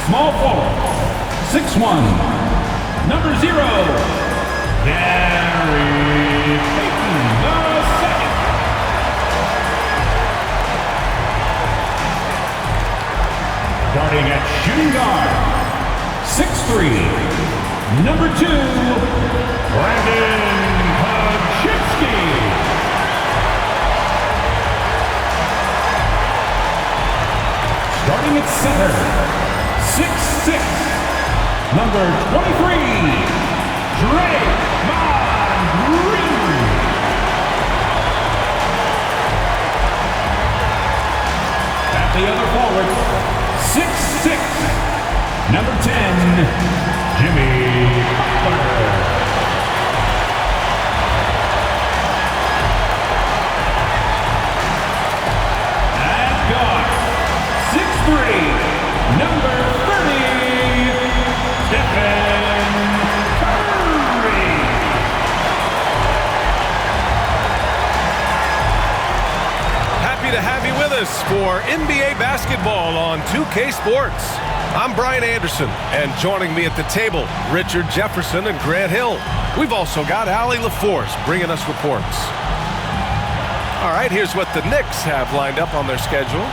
Small forward, 6'1", number 0, Gary Payton II. Starting at shooting guard, 6'3", number 2, Brandon Podzinski. Starting at center, 6'6", number 23, Draymond Green. At the other forward, 6'6", number 10, Jimmy Butler. Number 30, Stephen Curry. Happy to have you with us for NBA basketball on 2K Sports. I'm Brian Anderson, and joining me at the table, Richard Jefferson and Grant Hill. We've also got Allie LaForce bringing us reports. All right, here's what the Knicks have lined up on their schedule.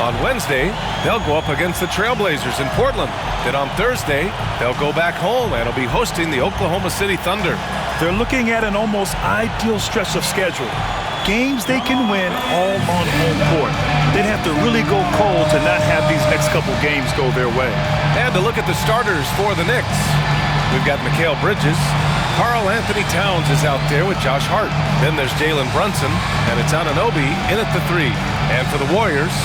On Wednesday, they'll go up against the Trailblazers in Portland. Then on Thursday, they'll go back home and will be hosting the Oklahoma City Thunder. They're looking at an almost ideal stretch of schedule. Games they can win all on home court. They'd have to really go cold to not have these next couple games go their way. And to look at the starters for the Knicks, we've got Mikal Bridges. Karl Anthony Towns is out there with Josh Hart. Then there's Jalen Brunson, and it's Anunoby in at the 3. And for the Warriors,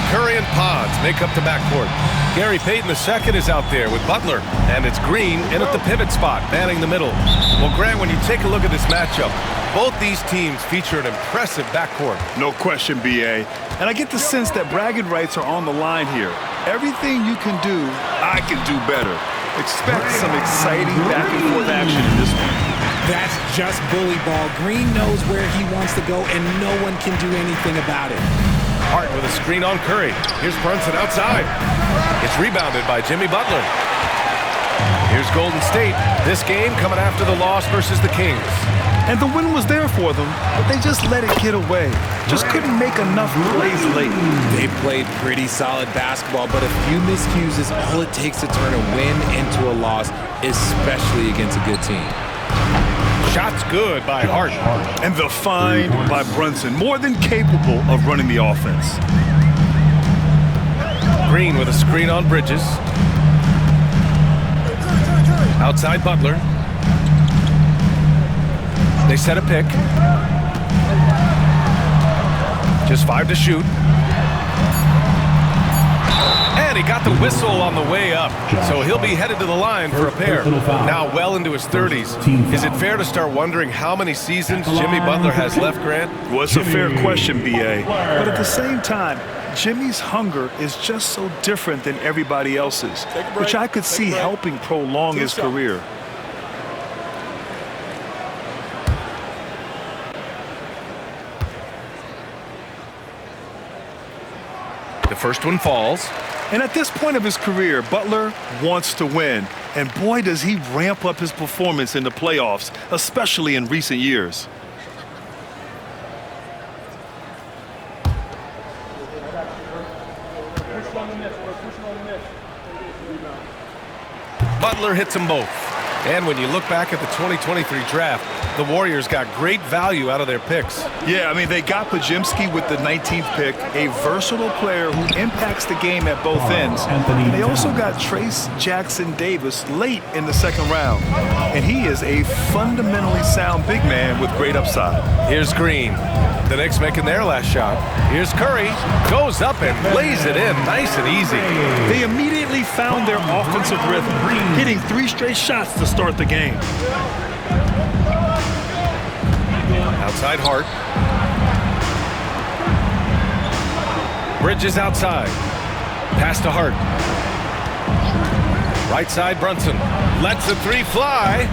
Curry and Pods make up the backcourt. Gary Payton II is out there with Butler, and it's Green in at the pivot spot, manning the middle. Well, Grant, when you take a look at this matchup, both these teams feature an impressive backcourt. No question, B.A. And I get the sense that bragging rights are on the line here. Everything you can do, I can do better. Expect some exciting back-and-forth action in this one. That's just bully ball. Green knows where he wants to go, and no one can do anything about it. Hart with a screen on Curry. Here's Brunson outside. It's rebounded by Jimmy Butler. Here's Golden State. This game coming after the loss versus the Kings. And the win was there for them, but they just let it get away. Just couldn't make enough plays late. They played pretty solid basketball, but a few miscues is all it takes to turn a win into a loss, especially against a good team. Shots good by Hart. And the find by Brunson, more than capable of running the offense. Green with a screen on Bridges. Outside Butler. They set a pick. Just 5 to shoot. And he got the whistle on the way up. So he'll be headed to the line for a pair. Now well into his 30s. Is it fair to start wondering how many seasons Jimmy Butler has left, Grant? Well, it's a fair question, B.A. But at the same time, Jimmy's hunger is just so different than everybody else's, which I could see helping prolong his career. The first one falls. And at this point of his career, Butler wants to win. And boy, does he ramp up his performance in the playoffs, especially in recent years. Butler hits them both. And when you look back at the 2023 draft, the Warriors got great value out of their picks. Yeah, I mean, they got Podzinski with the 19th pick, a versatile player who impacts the game at both ends. And they also got Trace Jackson Davis late in the second round. And he is a fundamentally sound big man with great upside. Here's Green. The Knicks making their last shot. Here's Curry. Goes up and lays it in nice and easy. They immediately found their offensive rhythm, hitting 3 straight shots to start the game. Outside Hart. Bridges outside. Pass to Hart. Right side Brunson. Lets the 3 fly.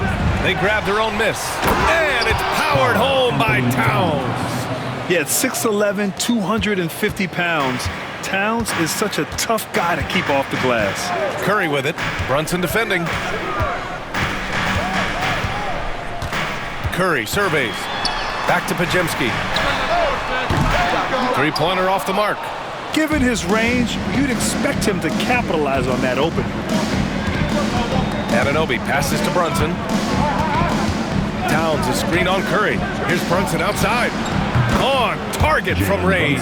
They grab their own miss. And it's powered home by Towns. Yeah, at 6'11", 250 pounds, Towns is such a tough guy to keep off the glass. Curry with it. Brunson defending. Curry surveys. Back to Pajemski. Three-pointer off the mark. Given his range, you'd expect him to capitalize on that opening. Anunoby passes to Brunson. Towns is screen on Curry. Here's Brunson outside. On target from range.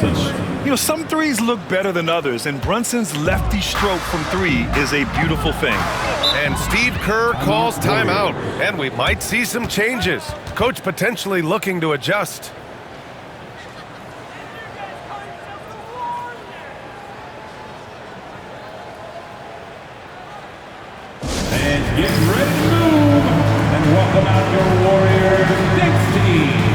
You know, some threes look better than others, and Brunson's lefty stroke from three is a beautiful thing. And Steve Kerr calls timeout, and we might see some changes. Coach potentially looking to adjust. And get ready to move. And welcome out your Warriors Knicks team.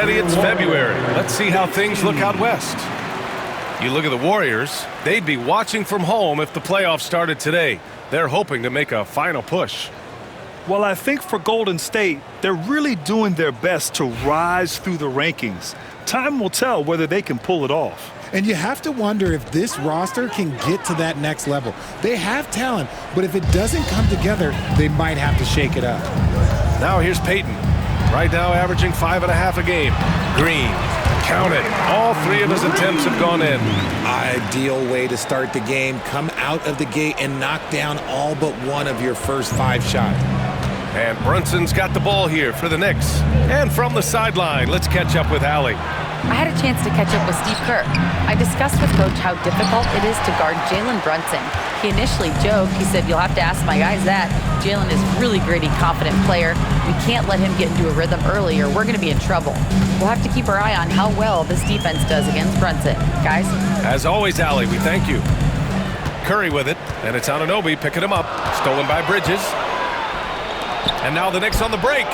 It's February. Let's see how things look out west. You look at the Warriors, they'd be watching from home if the playoffs started today. They're hoping to make a final push. Well, I think for Golden State, they're really doing their best to rise through the rankings. Time will tell whether they can pull it off. And you have to wonder if this roster can get to that next level. They have talent, but if it doesn't come together, they might have to shake it up. Now here's Payton. Right now averaging 5.5 a game. Green, count it. All three of his attempts have gone in. Ideal way to start the game. Come out of the gate and knock down all but one of your first 5 shots. And Brunson's got the ball here for the Knicks. And from the sideline, let's catch up with Allie. I had a chance to catch up with Steve Kerr. I discussed with Coach how difficult it is to guard Jalen Brunson. He initially joked. He said, "You'll have to ask my guys that." Jalen is really gritty, confident player. We can't let him get into a rhythm early or we're going to be in trouble. We'll have to keep our eye on how well this defense does against Brunson. Guys? As always, Allie, we thank you. Curry with it, and it's Anunoby picking him up. Stolen by Bridges. And now the Knicks on the break.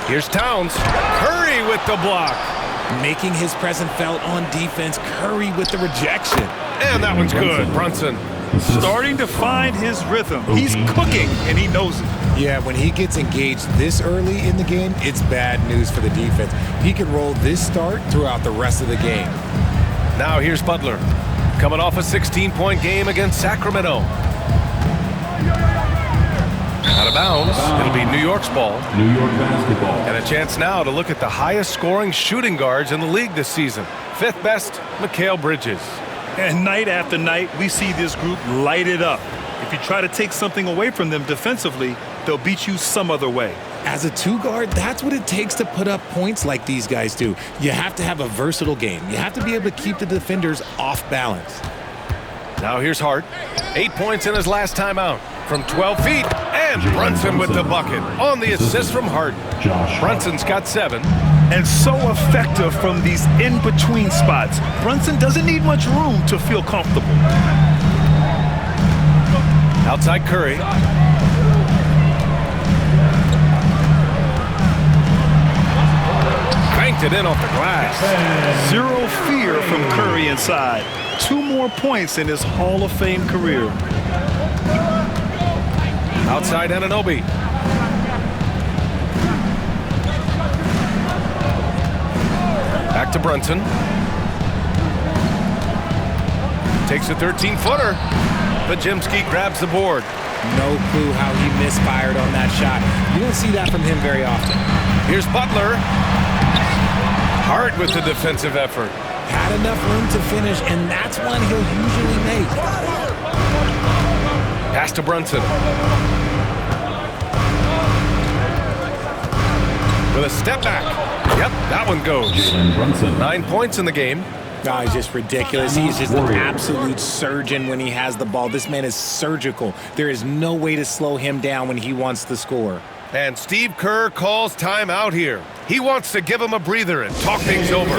Here's Towns. Curry with the block. Making his presence felt on defense. Curry with the rejection. And that one's good. Brunson. Starting to find his rhythm. He's cooking, and he knows it. Yeah, when he gets engaged this early in the game, it's bad news for the defense. He can roll this start throughout the rest of the game. Now here's Butler. Coming off a 16-point game against Sacramento. Out of bounds. It'll be New York's ball. New York basketball. And a chance now to look at the highest scoring shooting guards in the league this season. 5th best, Mikal Bridges. And night after night, we see this group light it up. If you try to take something away from them defensively, they'll beat you some other way. As a 2-guard, that's what it takes to put up points like these guys do. You have to have a versatile game. You have to be able to keep the defenders off balance. Now here's Hart. 8 points in his last time out. From 12 feet, and Brunson with the bucket on the assist from Hart. Brunson's got 7. And so effective from these in-between spots. Brunson doesn't need much room to feel comfortable. Outside Curry. Cranked it in off the glass. Zero fear from Curry inside. 2 more points in his Hall of Fame career. Outside Anunoby. Back to Brunson. Takes a 13-footer. Pajimski grabs the board. No clue how he misfired on that shot. You don't see that from him very often. Here's Butler. Hard with the defensive effort. Had enough room to finish, and that's one he'll usually make. Pass to Brunson. With a step back. Yep, that one goes. 9 points in the game. No, he's just ridiculous. He's just an absolute surgeon when he has the ball. This man is surgical. There is no way to slow him down when he wants to score. And Steve Kerr calls timeout here. He wants to give him a breather and talk things over.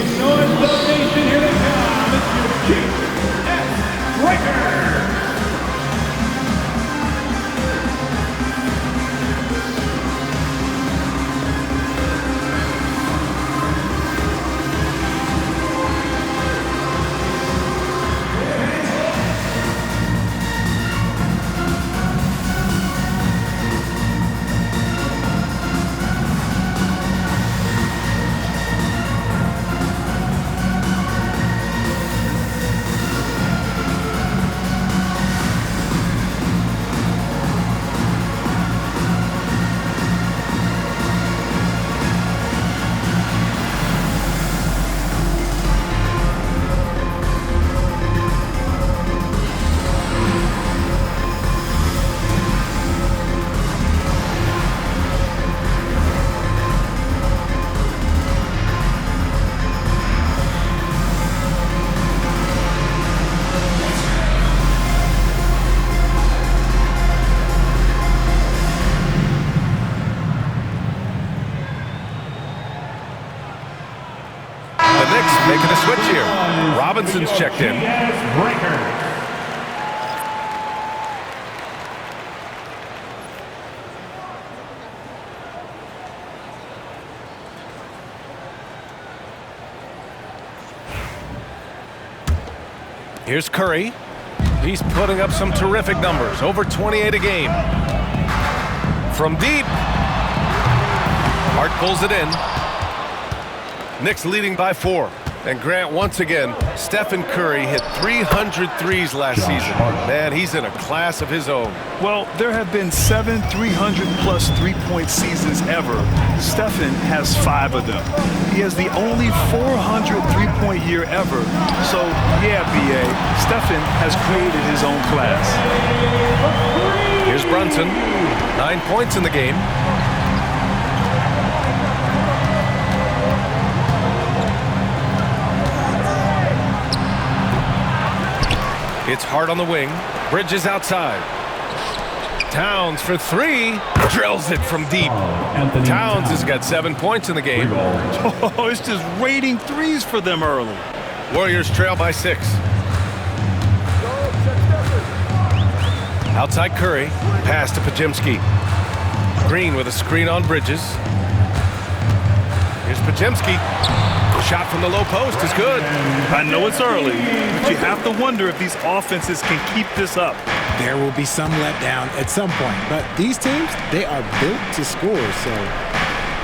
The Knicks making a switch here. Robinson's checked in. Here's Curry. He's putting up some terrific numbers. Over 28 a game. From deep. Hart pulls it in. Knicks leading by 4. And Grant, once again, Stephen Curry hit 300 threes last season. Man, he's in a class of his own. Well, there have been 7 300-plus three-point seasons ever. Stephen has 5 of them. He has the only 400 three-point year ever. So, yeah, B.A., Stephen has created his own class. Here's Brunson. 9 points in the game. It's Hart on the wing. Bridges outside. Towns for 3. Drills it from deep. Towns has got 7 points in the game. Oh, it's just raining threes for them early. Warriors trail by 6. Outside Curry. Pass to Pajimski. Green with a screen on Bridges. Here's Pajimski. Shot from the low post is good. I know it's early, but you have to wonder if these offenses can keep this up. There will be some letdown at some point, but these teams, they are built to score, so.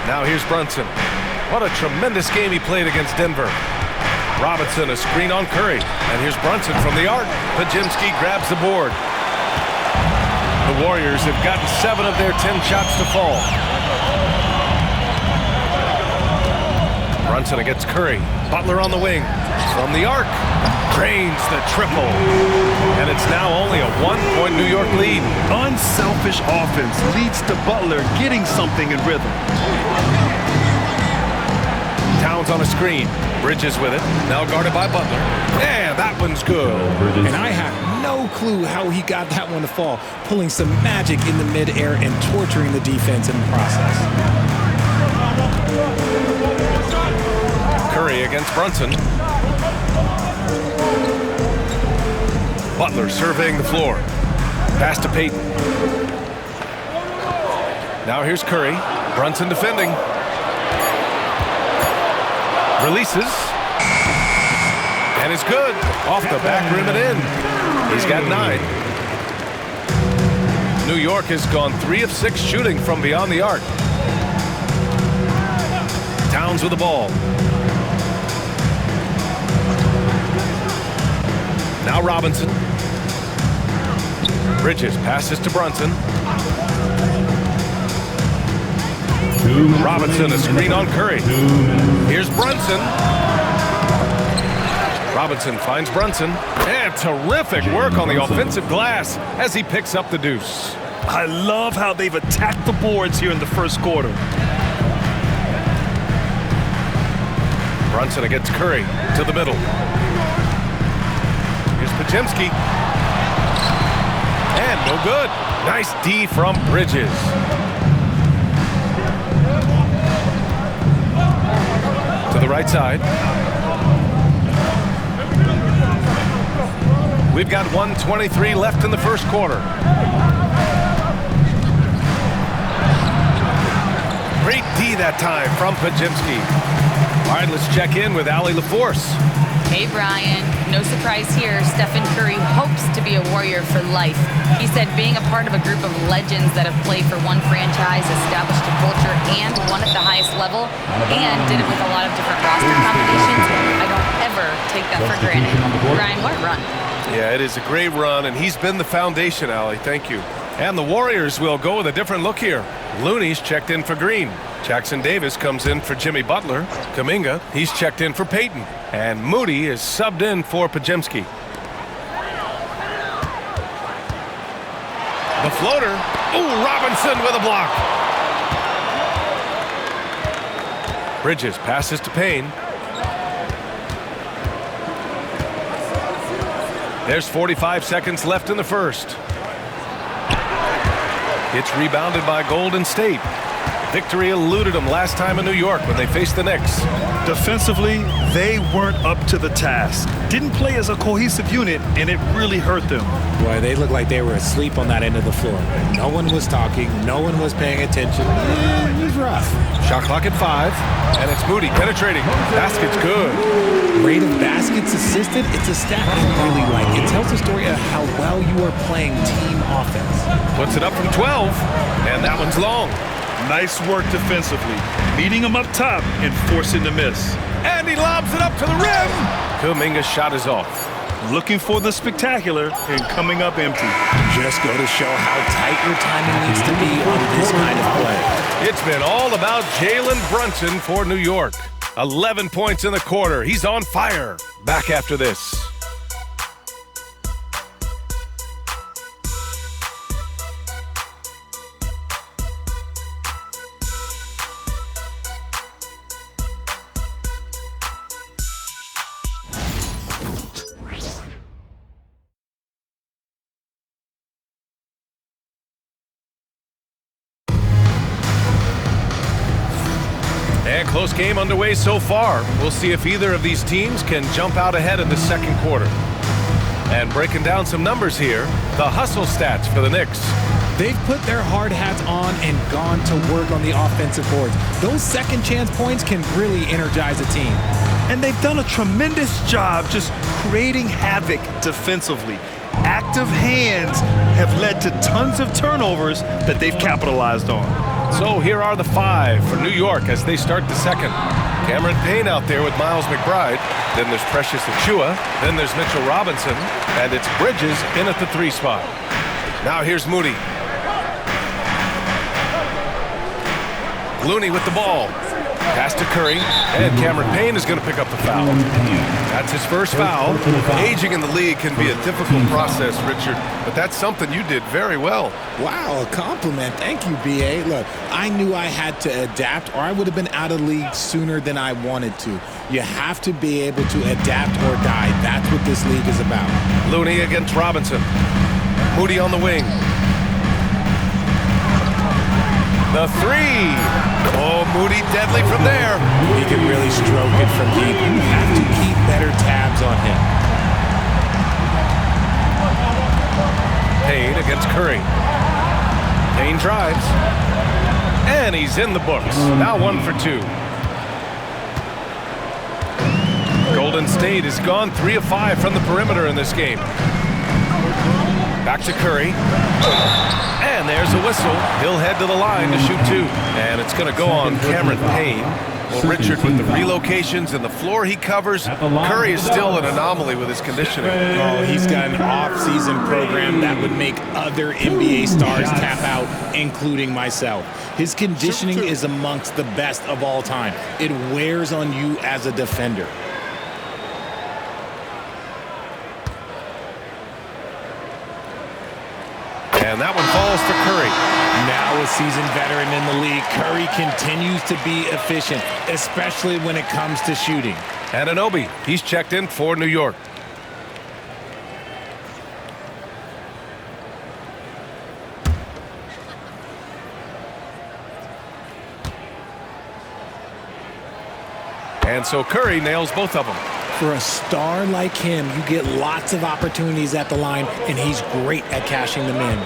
Now here's Brunson. What a tremendous game he played against Denver. Robinson, a screen on Curry. And here's Brunson from the arc. Pajimski grabs the board. The Warriors have gotten 7 of their 10 shots to fall. Brunson against Curry. Butler on the wing. From the arc. Drains the triple. And it's now only a 1-point New York lead. Unselfish offense leads to Butler getting something in rhythm. Towns on a screen. Bridges with it. Now guarded by Butler. Yeah, that one's good. And I have no clue how he got that one to fall. Pulling some magic in the midair and torturing the defense in the process. Curry against Brunson. Butler surveying the floor. Pass to Payton. Now here's Curry. Brunson defending. Releases. And it's good. Off the back rim and in. He's got 9. New York has gone 3 of 6 shooting from beyond the arc. Towns with the ball. Now Robinson. Bridges passes to Brunson. Robinson, a screen on Curry. Here's Brunson. Robinson finds Brunson. And terrific work on the offensive glass as he picks up the deuce. I love how they've attacked the boards here in the first quarter. Brunson against Curry to the middle. Here's Podziemski. And no good. Nice D from Bridges. To the right side. We've got 1:23 left in the first quarter. Great D that time from Podziemski. All right, let's check in with Allie LaForce. Hey, Brian. No surprise here. Stephen Curry hopes to be a Warrior for life. He said being a part of a group of legends that have played for one franchise, established a culture, and won at the highest level, and did it with a lot of different roster combinations, I don't ever take that for granted. Brian, what a run. Yeah, it is a great run, and he's been the foundation, Allie. Thank you. And the Warriors will go with a different look here. Looney's checked in for Green. Jackson Davis comes in for Jimmy Butler. Kuminga, he's checked in for Payton. And Moody is subbed in for Podziemski. The floater. Ooh, Robinson with a block. Bridges passes to Payne. There's 45 seconds left in the first. It's rebounded by Golden State. Victory eluded them last time in New York when they faced the Knicks. Defensively, they weren't up to the task. Didn't play as a cohesive unit, and it really hurt them. Boy, they looked like they were asleep on that end of the floor. No one was talking. No one was paying attention. It was rough. Shot clock at 5, and it's Moody penetrating. Basket's good. Rate of baskets assisted, it's a stat I really like. It tells the story of how well you are playing team offense. Puts it up from 12, and that one's long. Nice work defensively, meeting him up top and forcing the miss. And he lobs it up to the rim. Kuminga's shot is off. Looking for the spectacular and coming up empty. Just go to show how tight your timing needs to be on this kind of play. It's been all about Jalen Brunson for New York. 11 points in the quarter. He's on fire. Back after this. And close game underway so far. We'll see if either of these teams can jump out ahead in the second quarter. And breaking down some numbers here, the hustle stats for the Knicks. They've put their hard hats on and gone to work on the offensive boards. Those second chance points can really energize a team. And they've done a tremendous job just creating havoc defensively. Active hands have led to tons of turnovers that they've capitalized on. So here are the 5 for New York as they start the second. Cameron Payne out there with Miles McBride. Then there's Precious Achiuwa. Then there's Mitchell Robinson. And it's Bridges in at the 3 spot. Now here's Moody. Looney with the ball. Pass to Curry. And Cameron Payne is going to pick up the foul. That's his first foul. Aging in the league can be a difficult process, Richard. But that's something you did very well. Wow, a compliment. Thank you, B.A. Look, I knew I had to adapt or I would have been out of league sooner than I wanted to. You have to be able to adapt or die. That's what this league is about. Looney against Robinson. Moody on the wing. The 3. Oh, Moody deadly from there. He can really stroke it from deep. You have to keep better tabs on him. Payne against Curry. Payne drives. And he's in the books. Now 1 for 2. Golden State has gone 3 of 5 from the perimeter in this game. Back to Curry. And there's a whistle. He'll head to the line to shoot 2. And it's going to go on Cameron Payne. Well, Richard, with the relocations and the floor he covers, Curry is still an anomaly with his conditioning. Oh, he's got an off-season program that would make other NBA stars tap out, including myself. His conditioning is amongst the best of all time. It wears on you as a defender. And that one falls to Curry. Now a seasoned veteran in the league, Curry continues to be efficient, especially when it comes to shooting. Anunoby, he's checked in for New York. And so Curry nails both of them. For a star like him, you get lots of opportunities at the line, and he's great at cashing them in.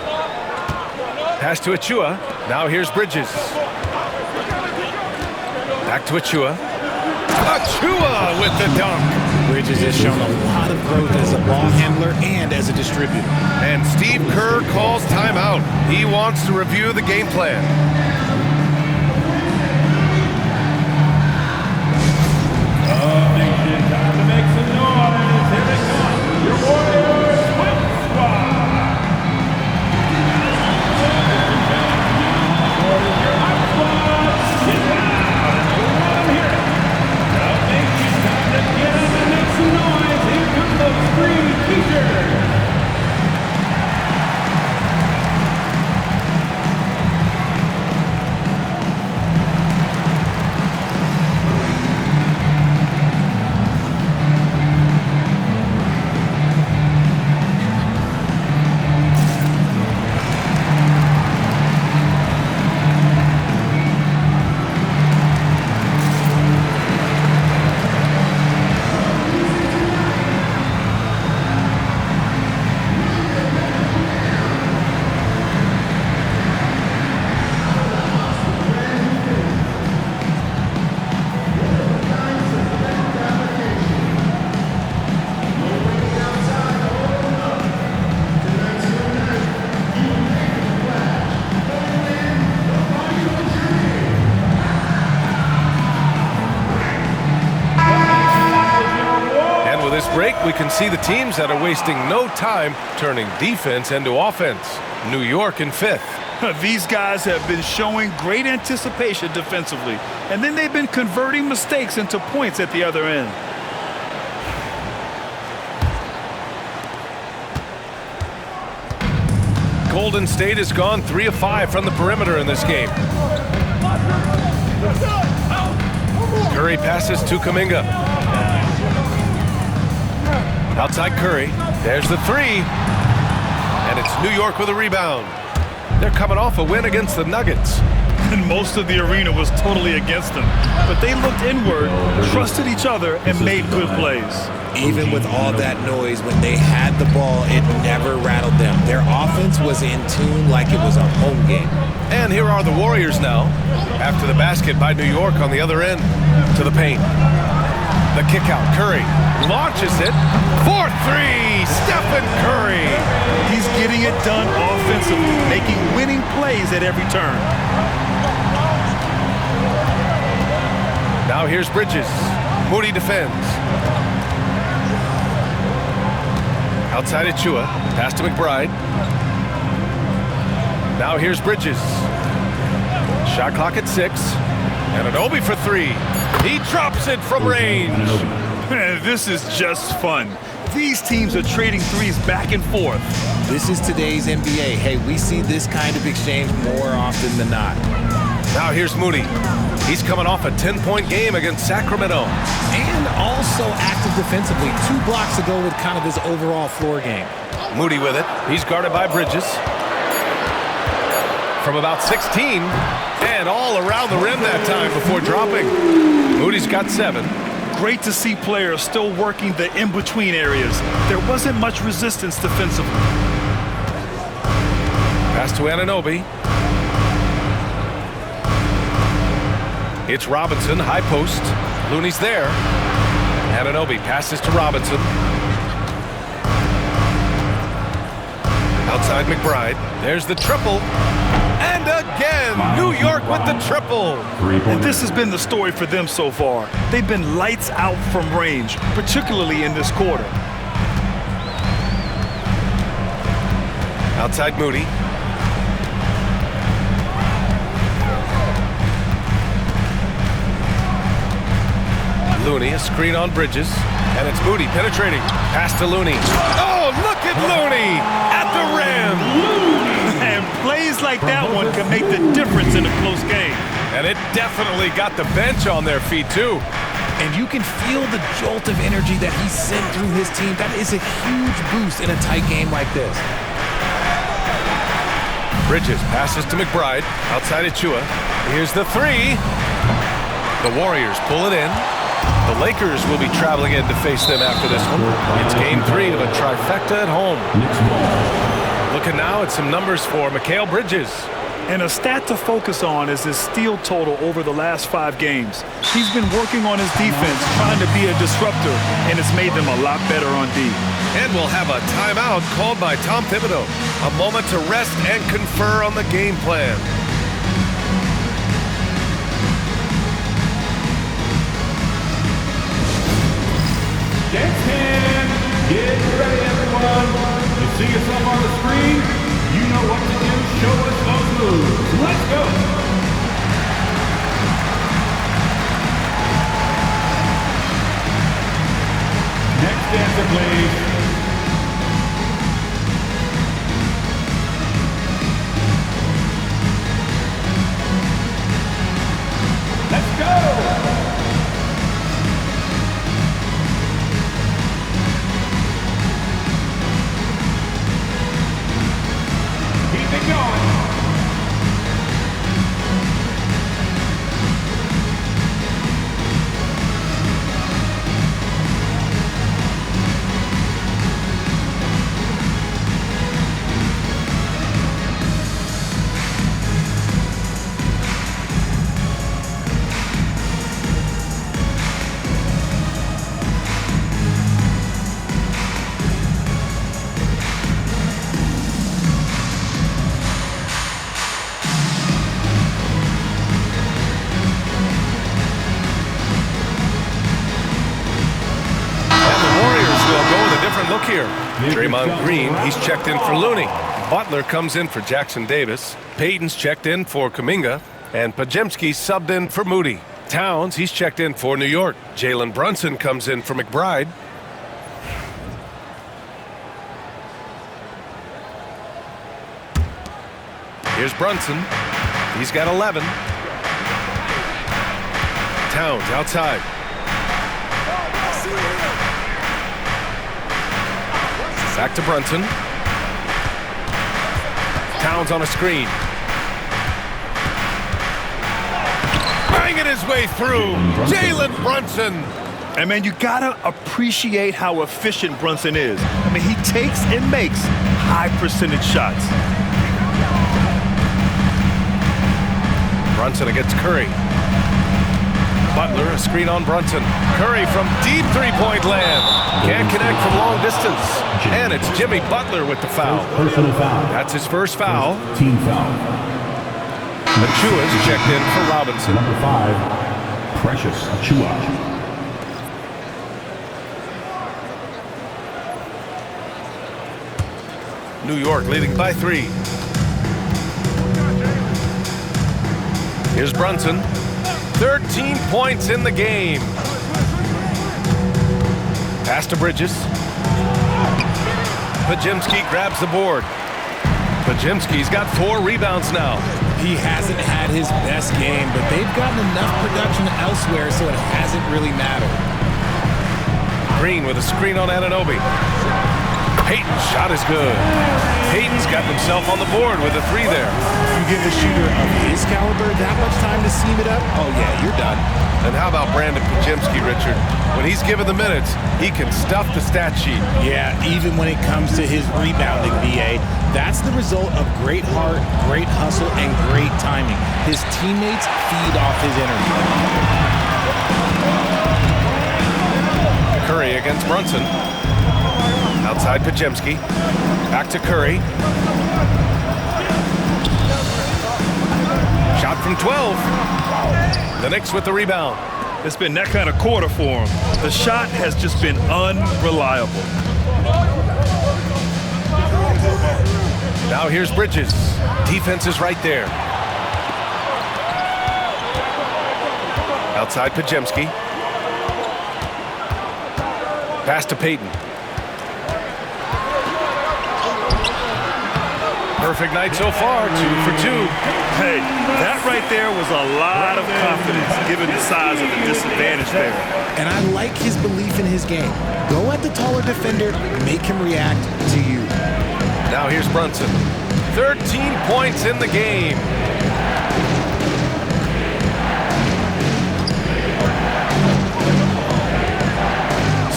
Pass to Achua. Now here's Bridges. Back to Achua. Achua with the dunk. Bridges has shown a lot of growth as a ball handler and as a distributor. And Steve Kerr calls timeout. He wants to review the game plan. Time to make some noise. Here they come. Your Warriors Hype Squad. Your Hype Squad. Sit down. Let them hear it. Now, Nation, time to get up and make some noise. Here come those green t-shirts. Break, we can see the teams that are wasting no time turning defense into offense. New York in 5th. These guys have been showing great anticipation defensively, and then they've been converting mistakes into points at the other end. Golden State has gone 3 of 5 from the perimeter in this game. Curry passes to Kuminga. Outside Curry, there's the 3, and it's New York with a rebound. They're coming off a win against the Nuggets. And most of the arena was totally against them, but they looked inward, trusted each other, and made good plays. Even with all that noise, when they had the ball, it never rattled them. Their offense was in tune like it was a home game. And here are the Warriors now, after the basket by New York on the other end, to the paint. The kick out, Curry launches it for 3, Stephen Curry. He's getting it done offensively, making winning plays at every turn. Now here's Bridges. Moody defends. Outside Achua, pass to McBride. Now here's Bridges. Shot clock at 6. Anunoby for 3. He drops it from range. This is just fun. These teams are trading threes back and forth. This is today's NBA. Hey, we see this kind of exchange more often than not. Now here's Moody. He's coming off a 10-point game against Sacramento. And also active defensively. 2 blocks ago with kind of his overall floor game. Moody with it. He's guarded by Bridges. From about 16. And all around the rim that time before dropping. Moody's got 7. Great to see players still working the in-between areas. There wasn't much resistance defensively. Pass to Anunoby. It's Robinson, high post. Looney's there. Anunoby passes to Robinson. Outside McBride. There's the triple. And again, New York with the triple. And this has been the story for them so far. They've been lights out from range, particularly in this quarter. Outside Moody. Looney, a screen on Bridges. And it's Moody penetrating. Pass to Looney. Oh, look at Looney at the rim. And plays like that one can make the difference in a close game. And it definitely got the bench on their feet, too. And you can feel the jolt of energy that he sent through his team. That is a huge boost in a tight game like this. Bridges passes to McBride. Outside Achua. Here's the three. The Warriors pull it in. The Lakers will be traveling in to face them after this one. It's game 3 of a trifecta at home. Looking now at some numbers for Mikal Bridges. And a stat to focus on is his steal total over the last 5 games. He's been working on his defense, trying to be a disruptor, and it's made them a lot better on D. And we'll have a timeout called by Tom Thibodeau. A moment to rest and confer on the game plan. Dance hand. Get ready, everyone. You see yourself on the screen? You know what to do. Show us those moves. Let's go. Next dancer, please. Let's go. Keep it going. Look here. Draymond Green, he's checked in for Looney. Butler comes in for Jackson Davis. Payton's checked in for Kuminga. And Podziemski subbed in for Moody. Towns, he's checked in for New York. Jalen Brunson comes in for McBride. Here's Brunson. He's got 11. Towns outside. Back to Brunson. Towns on a screen. Banging his way through. Jalen Brunson. And man, you gotta appreciate how efficient Brunson is. I mean, he takes and makes high percentage shots. Brunson against Curry. Butler, a screen on Brunson. Curry from deep three-point land. Can't connect from long distance. And it's Jimmy Butler with the foul. Personal foul. That's his first foul. Team foul. Achua's checked in for Robinson. Number 5, Precious Achua. New York leading by 3. Here's Brunson. 13 points in the game. Pass to Bridges. Podziemski grabs the board. Podziemski's got 4 rebounds now. He hasn't had his best game, but they've gotten enough production elsewhere, so it hasn't really mattered. Green with a screen on Anunoby. Payton's shot is good. Payton's got himself on the board with a 3 there. You give a shooter of his caliber that much time to seam it up, oh yeah, you're done. And how about Brandon Podziemski, Richard? When he's given the minutes, he can stuff the stat sheet. Yeah, even when it comes to his rebounding, BA. That's the result of great heart, great hustle, and great timing. His teammates feed off his energy. Curry against Brunson. Outside Podziemski. Back to Curry. Shot from 12. The Knicks with the rebound. It's been that kind of quarter for him. The shot has just been unreliable. Now here's Bridges. Defense is right there. Outside Pajemski. Pass to Payton. Perfect night so far, 2 for 2. Hey, that right there was a lot of confidence given the size of the disadvantage there. And I like his belief in his game. Go at the taller defender, make him react to you. Now here's Brunson. 13 points in the game.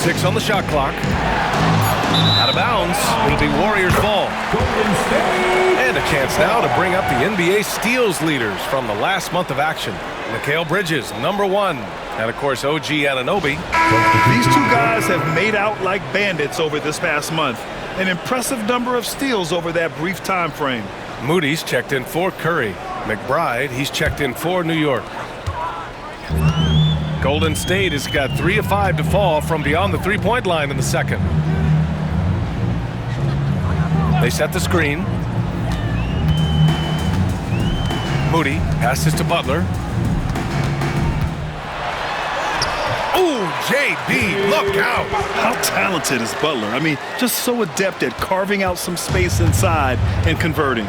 Six on the shot clock. Out of bounds. It'll be Warriors ball. And a chance now to bring up the NBA steals leaders from the last month of action. Mikal Bridges, number 1. And, of course, OG Anunoby. These two guys have made out like bandits over this past month. An impressive number of steals over that brief time frame. Moody's checked in for Curry. McBride, he's checked in for New York. Golden State has got 3 of 5 to fall from beyond the three-point line in the second. They set the screen. Moody passes to Butler. Ooh, JB, look out. How talented is Butler? I mean, just so adept at carving out some space inside and converting.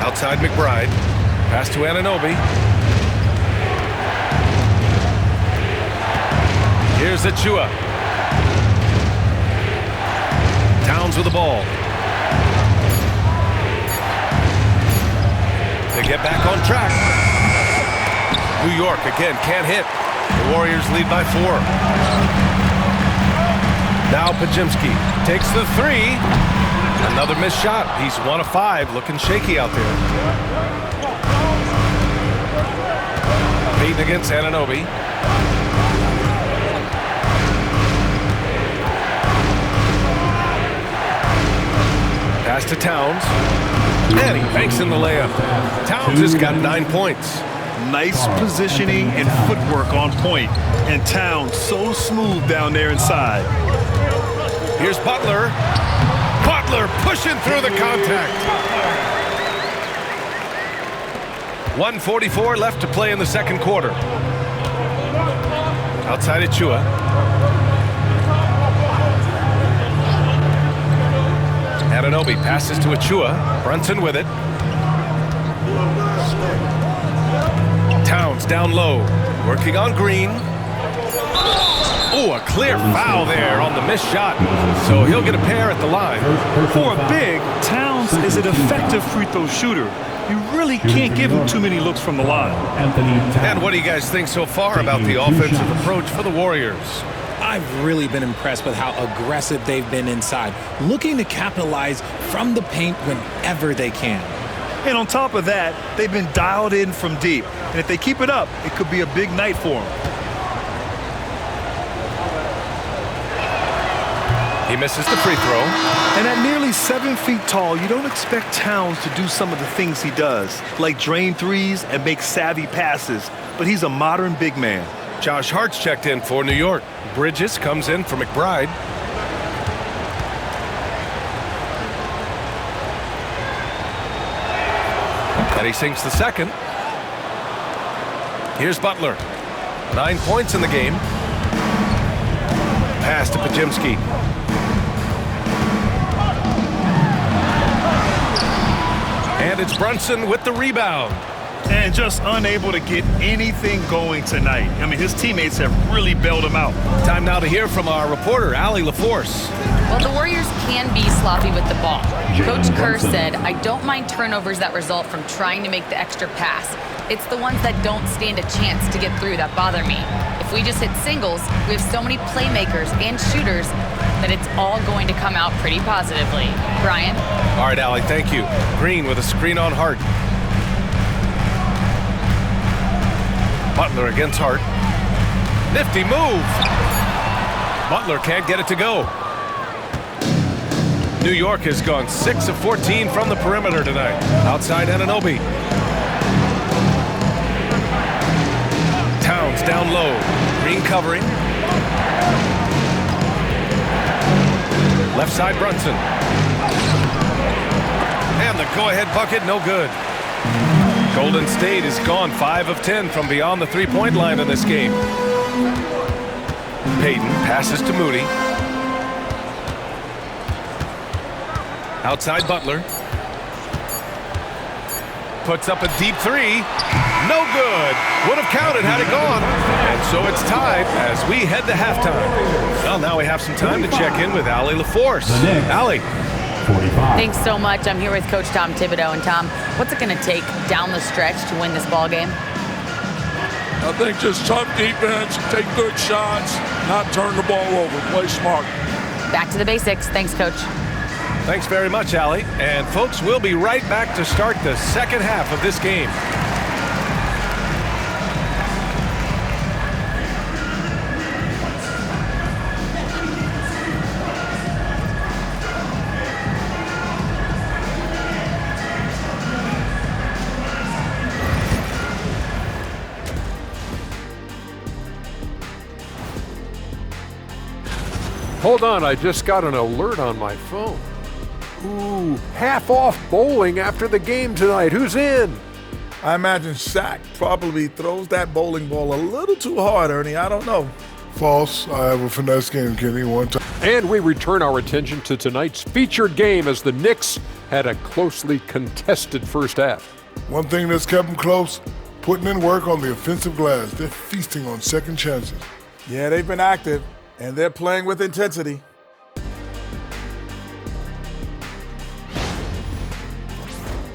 Outside McBride. Pass to Anunoby. Here's Achua. Towns with the ball. They get back on track. New York again can't hit. The Warriors lead by 4. Now Pajemski takes the 3. Another missed shot. He's 1 of 5, looking shaky out there. Payton against Anunoby. Pass to Towns. And he banks in the layup. Towns has got 9 points. Nice positioning and footwork on point. And Towns so smooth down there inside. Here's Butler. Butler pushing through the contact. 1:44 left to play in the second quarter. Outside Achua. Anunoby passes to Achua. Brunson with it. Towns down low. Working on Green. Oh, a clear foul there on the missed shot. So he'll get a pair at the line. For a big, Towns is an effective free throw shooter. You really can't give him too many looks from the line. And what do you guys think so far about the offensive approach for the Warriors? I've really been impressed with how aggressive they've been inside, looking to capitalize from the paint whenever they can. And on top of that, they've been dialed in from deep. And if they keep it up, it could be a big night for them. He misses the free throw. And at nearly 7 feet tall, you don't expect Towns to do some of the things he does, like drain threes and make savvy passes. But he's a modern big man. Josh Hart's checked in for New York. Bridges comes in for McBride. And he sinks the second. Here's Butler. 9 points in the game. Pass to Pajemski. And it's Brunson with the rebound. And just unable to get anything going tonight. I mean, his teammates have really bailed him out. Time now to hear from our reporter, Allie LaForce. Well, the Warriors can be sloppy with the ball. Coach Kerr said, I don't mind turnovers that result from trying to make the extra pass. It's the ones that don't stand a chance to get through that bother me. If we just hit singles, we have so many playmakers and shooters that it's all going to come out pretty positively. Brian? All right, Allie, thank you. Green with a screen on Hart. Butler against Hart. Nifty move. Butler can't get it to go. New York has gone 6 of 14 from the perimeter tonight. Outside Anunoby. Towns down low. Green covering. Left side Brunson. And the go-ahead bucket, no good. Golden State is gone 5 of 10 from beyond the three-point line in this game. Payton passes to Moody. Outside Butler. Puts up a deep three. No good. Would have counted had it gone. And so it's tied as we head to halftime. Well, now we have some time to check in with Allie LaForce. Allie. 45. Thanks so much. I'm here with Coach Tom Thibodeau. And Tom, what's it going to take down the stretch to win this ball game? I think just tough defense, take good shots, not turn the ball over, play smart. Back to the basics. Thanks, Coach. Thanks very much, Allie. And folks, we'll be right back to start the second half of this game. Hold on, I just got an alert on my phone. Ooh, half off bowling after the game tonight. Who's in? I imagine Shaq probably throws that bowling ball a little too hard, Ernie. I don't know. False. I have a finesse game, Kenny, one time. And we return our attention to tonight's featured game as the Knicks had a closely contested first half. One thing that's kept them close, putting in work on the offensive glass. They're feasting on second chances. Yeah, they've been active, and they're playing with intensity.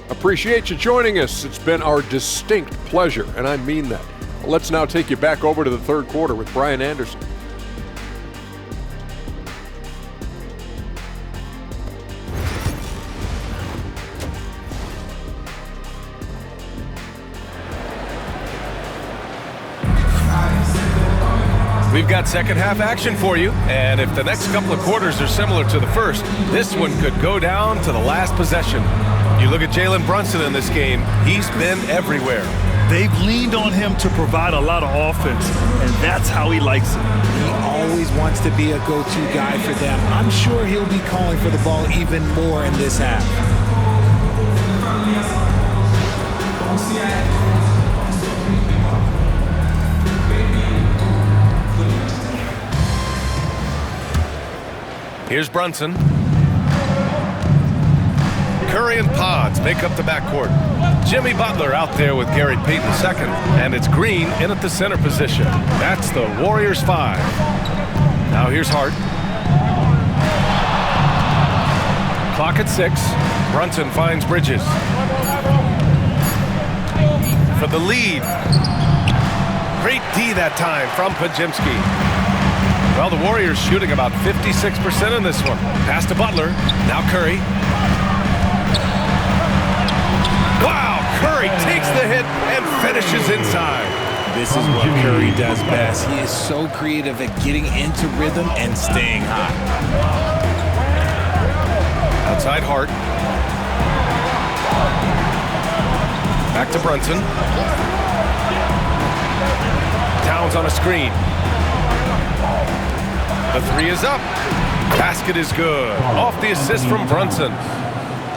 Appreciate you joining us. It's been our distinct pleasure, and I mean that. Let's now take you back over to the third quarter with Brian Anderson. We've got second half action for you, and if the next couple of quarters are similar to the first, this one could go down to the last possession. You look at Jalen Brunson in this game, he's been everywhere. They've leaned on him to provide a lot of offense, and that's how he likes it. He always wants to be a go-to guy for them. I'm sure he'll be calling for the ball even more in this half. Here's Brunson. Curry and Pods make up the backcourt. Jimmy Butler out there with Gary Payton second, and it's Green in at the center position. That's the Warriors 5. Now here's Hart. Clock at 6. Brunson finds Bridges. For the lead. Great D that time from Podziemski. Well, the Warriors shooting about 56% in this one. Pass to Butler. Now Curry. Wow, Curry takes the hit and finishes inside. This is what Curry does best. He is so creative at getting into rhythm and staying hot. Outside Hart. Back to Brunson. Towns on a screen. The three is up. Basket is good. Off the assist from Brunson.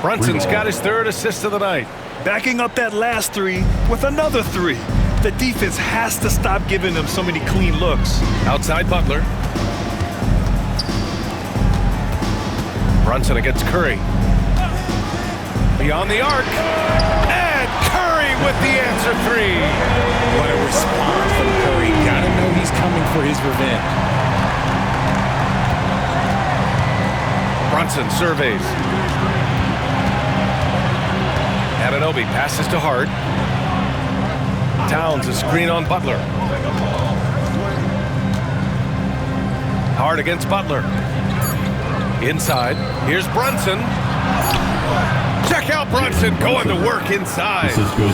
Brunson's got his third assist of the night. Backing up that last three with another three. The defense has to stop giving them so many clean looks. Outside Butler. Brunson against Curry. Beyond the arc. And Curry with the answer three. What a response from Curry. Gotta know he's coming for his revenge. Brunson surveys. Anunoby passes to Hart. Towns a screen on Butler. Hart against Butler. Inside. Here's Brunson. Check out Brunson going to work inside.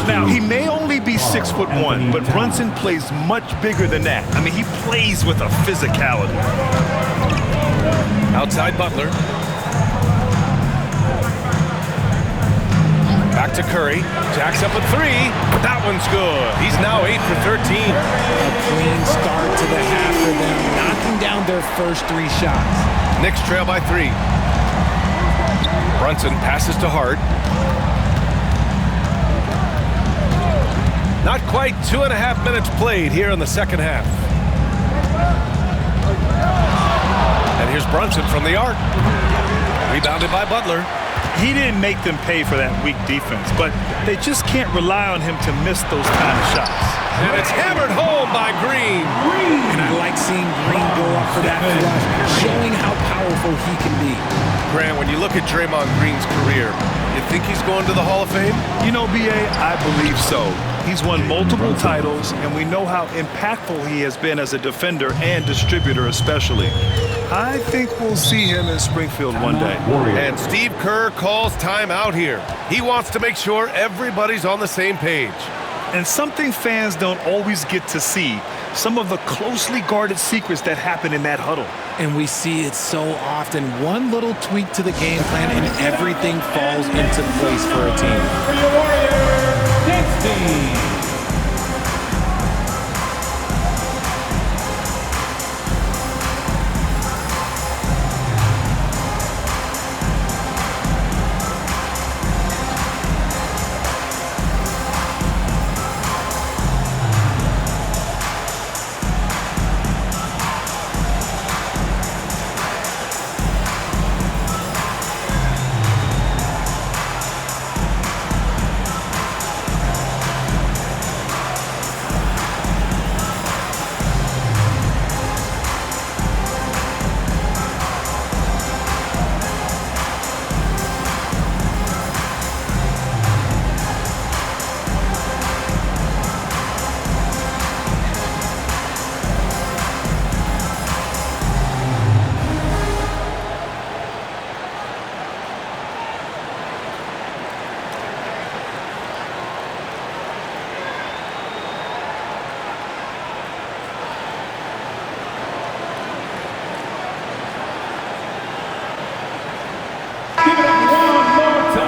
Now, he may only be 6'1", but Brunson plays much bigger than that. I mean, he plays with a physicality. Outside Butler. Back to Curry. Jacks up a three. That one's good. He's now 8 for 13. A clean start to the half for them, knocking down their first 3 shots. Knicks trail by 3. Brunson passes to Hart. Not quite 2.5 minutes played here in the second half. And here's Brunson from the arc. Rebounded by Butler. He didn't make them pay for that weak defense, but they just can't rely on him to miss those kind of shots. And it's hammered home by Green. And I like seeing Green go up for that flush, showing how powerful he can be. Grant, when you look at Draymond Green's career, you think he's going to the Hall of Fame? You know, B.A., I believe so. He's won multiple titles, and we know how impactful he has been as a defender and distributor especially. I think we'll see him in Springfield one day. And Steve Kerr calls timeout here. He wants to make sure everybody's on the same page. And something fans don't always get to see, some of the closely guarded secrets that happen in that huddle. And we see it so often. One little tweak to the game plan and everything falls into place for a team. For your Warriors, Knicks team.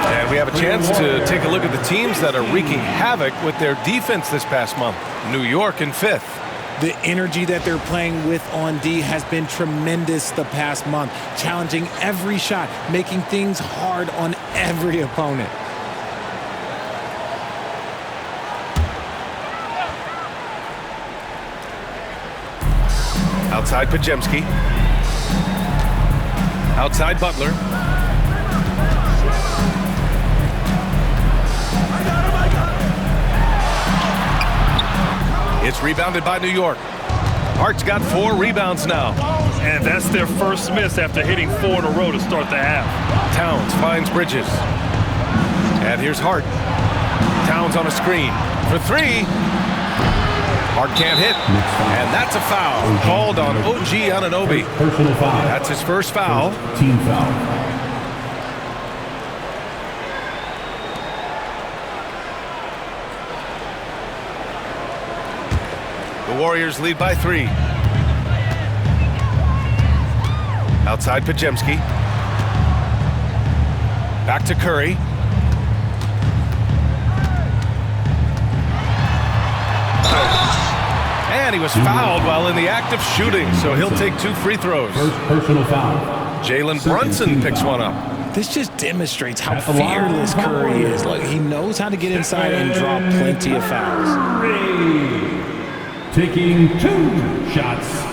And we have a chance to take a look at the teams that are wreaking havoc with their defense this past month. New York in 5th. The energy that they're playing with on D has been tremendous the past month, challenging every shot, making things hard on every opponent. Outside Pajemski. Outside Butler. It's rebounded by New York. Hart's got 4 rebounds now. And that's their first miss after hitting 4 in a row to start the half. Towns finds Bridges. And here's Hart. Towns on a screen for 3. Hart can't hit. And that's a foul called on OG Anunoby. Personal foul. That's his first foul. Team foul. The Warriors lead by 3. Outside Pajemski. Back to Curry. And he was fouled while in the act of shooting, so he'll take 2 free throws. First personal foul. Jalen Brunson picks one up. This just demonstrates how fearless Curry is. Like, he knows how to get inside and draw plenty of fouls. Taking 2 shots.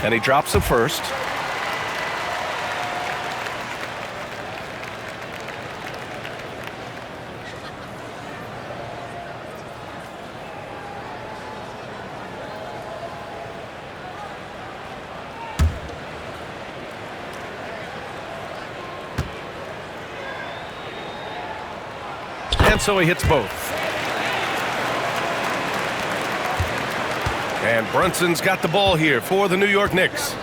And he drops the first. And so he hits both. And Brunson's got the ball here for the New York Knicks.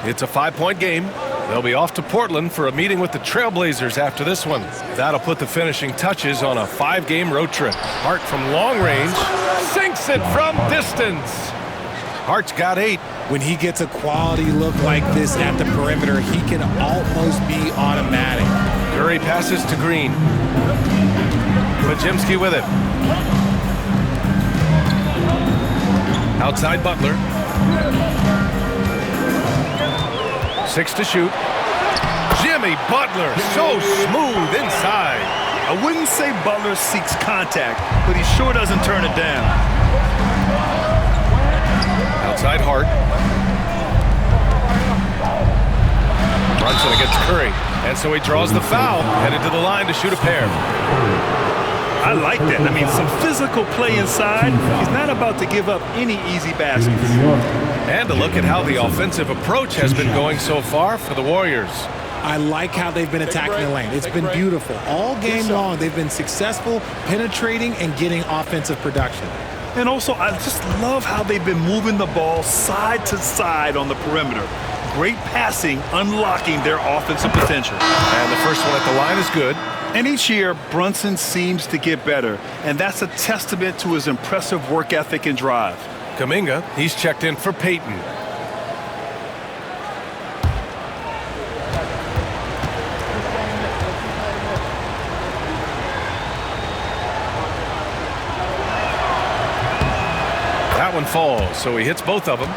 It's a 5-point game. They'll be off to Portland for a meeting with the Trailblazers after this one. That'll put the finishing touches on a 5-game road trip. Hart from long range sinks it from distance. Hart's got 8. When he gets a quality look like this at the perimeter, he can almost be automatic. Curry passes to Green. Pajemski with it. Outside Butler. 6 to shoot. Jimmy Butler, so smooth inside. I wouldn't say Butler seeks contact, but he sure doesn't turn it down. Outside Hart. Brunson against Curry. And so he draws the foul, headed to the line to shoot a pair. I like that. I mean, some physical play inside. He's not about to give up any easy baskets. And a look at how the offensive approach has been going so far for the Warriors. I like how they've been attacking the lane. It's been beautiful. All game long, they've been successful penetrating and getting offensive production. And also, I just love how they've been moving the ball side to side on the perimeter. Great passing, unlocking their offensive potential. And the first one at the line is good. And each year, Brunson seems to get better, and that's a testament to his impressive work ethic and drive. Kuminga, he's checked in for Payton. That one falls, so he hits both of them.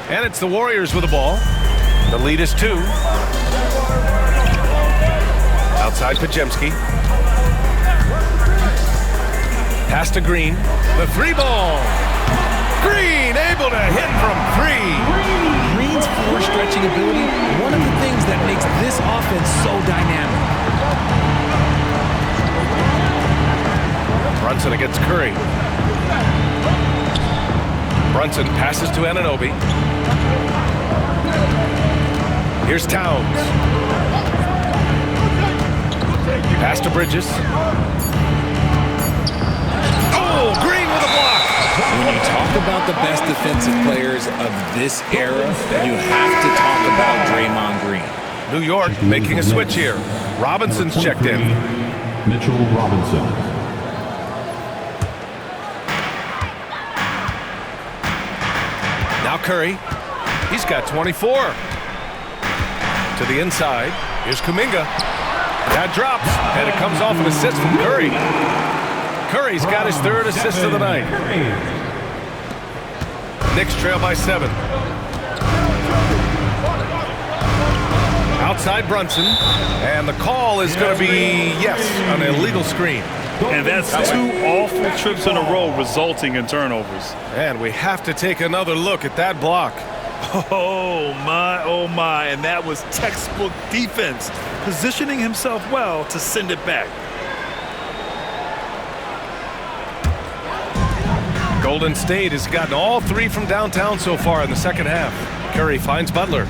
And it's the Warriors with the ball. The lead is 2. Outside Pajemski. Pass to Green. The 3-ball. Green able to hit from 3. Green's floor stretching ability, one of the things that makes this offense so dynamic. Brunson against Curry. Brunson passes to Anunoby. Here's Towns. Pass to Bridges. Oh, Green with a block. When you talk about the best defensive players of this era, you have to talk about Draymond Green. New York making a switch here. Robinson's checked in. Mitchell Robinson. Now Curry. He's got 24. To the inside. Here's Kuminga. That drops, and it comes off an assist from Curry. Curry's got his 3rd assist of the night. Knicks trail by 7. Outside Brunson, and the call is going to be, yes, an illegal screen. And that's 2 awful trips in a row resulting in turnovers. And we have to take another look at that block. Oh my, and that was textbook defense, positioning himself well to send it back. Golden State has gotten all 3 from downtown so far in the second half. Curry finds Butler.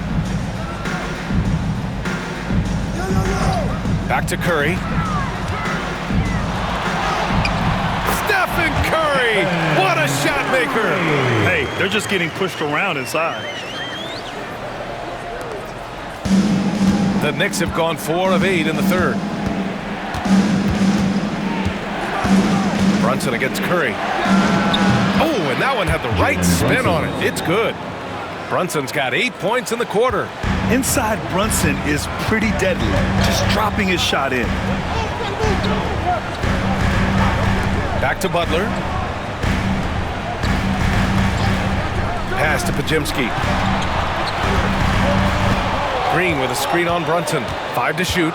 Back to Curry. Stephen Curry! What a shot maker! Hey, they're just getting pushed around inside. The Knicks have gone 4 of 8 in the 3rd. Brunson against Curry. Oh, and that one had the right spin on it. It's good. Brunson's got 8 points in the quarter. Inside Brunson is pretty deadly, just dropping his shot in. Back to Butler. Pass to Pajemski. Green with a screen on Brunson. 5 to shoot.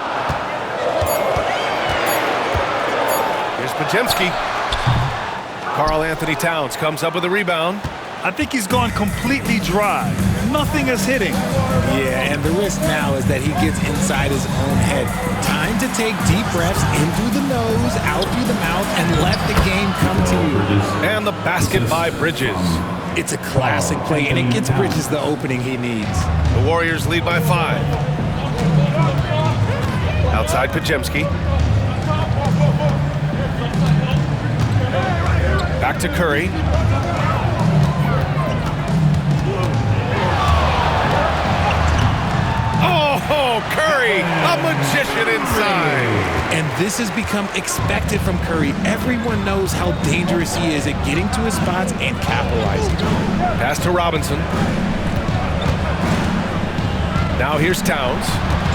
Here's Pajemski. Karl Anthony Towns comes up with a rebound. I think he's gone completely dry. Nothing is hitting. Yeah, and the risk now is that he gets inside his own head. Time to take deep breaths in through the nose, out through the mouth, and let the game come to you. And the basket by Bridges. It's a classic play, and it gets Bridges the opening he needs. The Warriors lead by 5. Outside Pajemski. Back to Curry. Curry, a magician inside. And this has become expected from Curry. Everyone knows how dangerous he is at getting to his spots and capitalizing. Pass to Robinson. Now here's Towns.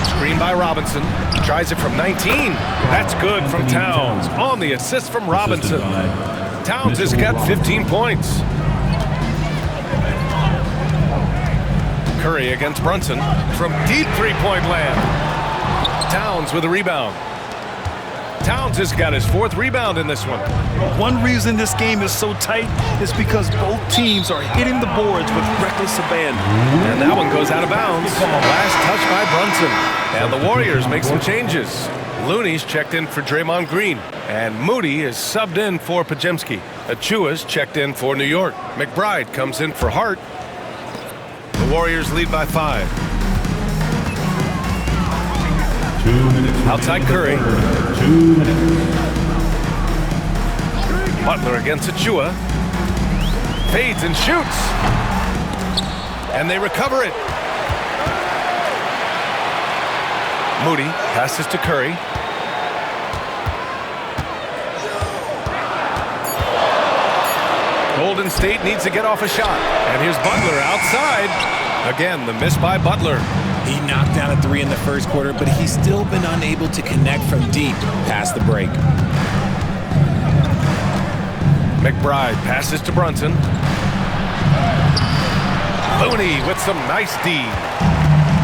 Screen by Robinson. Tries it from 19. That's good from Towns. On the assist from Robinson. Towns has got 15 points. Curry against Brunson from deep three-point land. Towns with a rebound. Towns has got his 4th rebound in this one. One reason this game is so tight is because both teams are hitting the boards with reckless abandon. And that one goes out of bounds. Last touch by Brunson. And the Warriors make some changes. Looney's checked in for Draymond Green. And Moody is subbed in for Pajemski. Achua's checked in for New York. McBride comes in for Hart. The Warriors lead by 5. 2 minutes. Outside Curry. 2 minutes. Butler against Achua. Fades and shoots. And they recover it. Moody passes to Curry. Golden State needs to get off a shot. And here's Butler outside. Again, the miss by Butler. He knocked down a 3 in the first quarter, but he's still been unable to connect from deep past the break. McBride passes to Brunson. Looney with some nice D.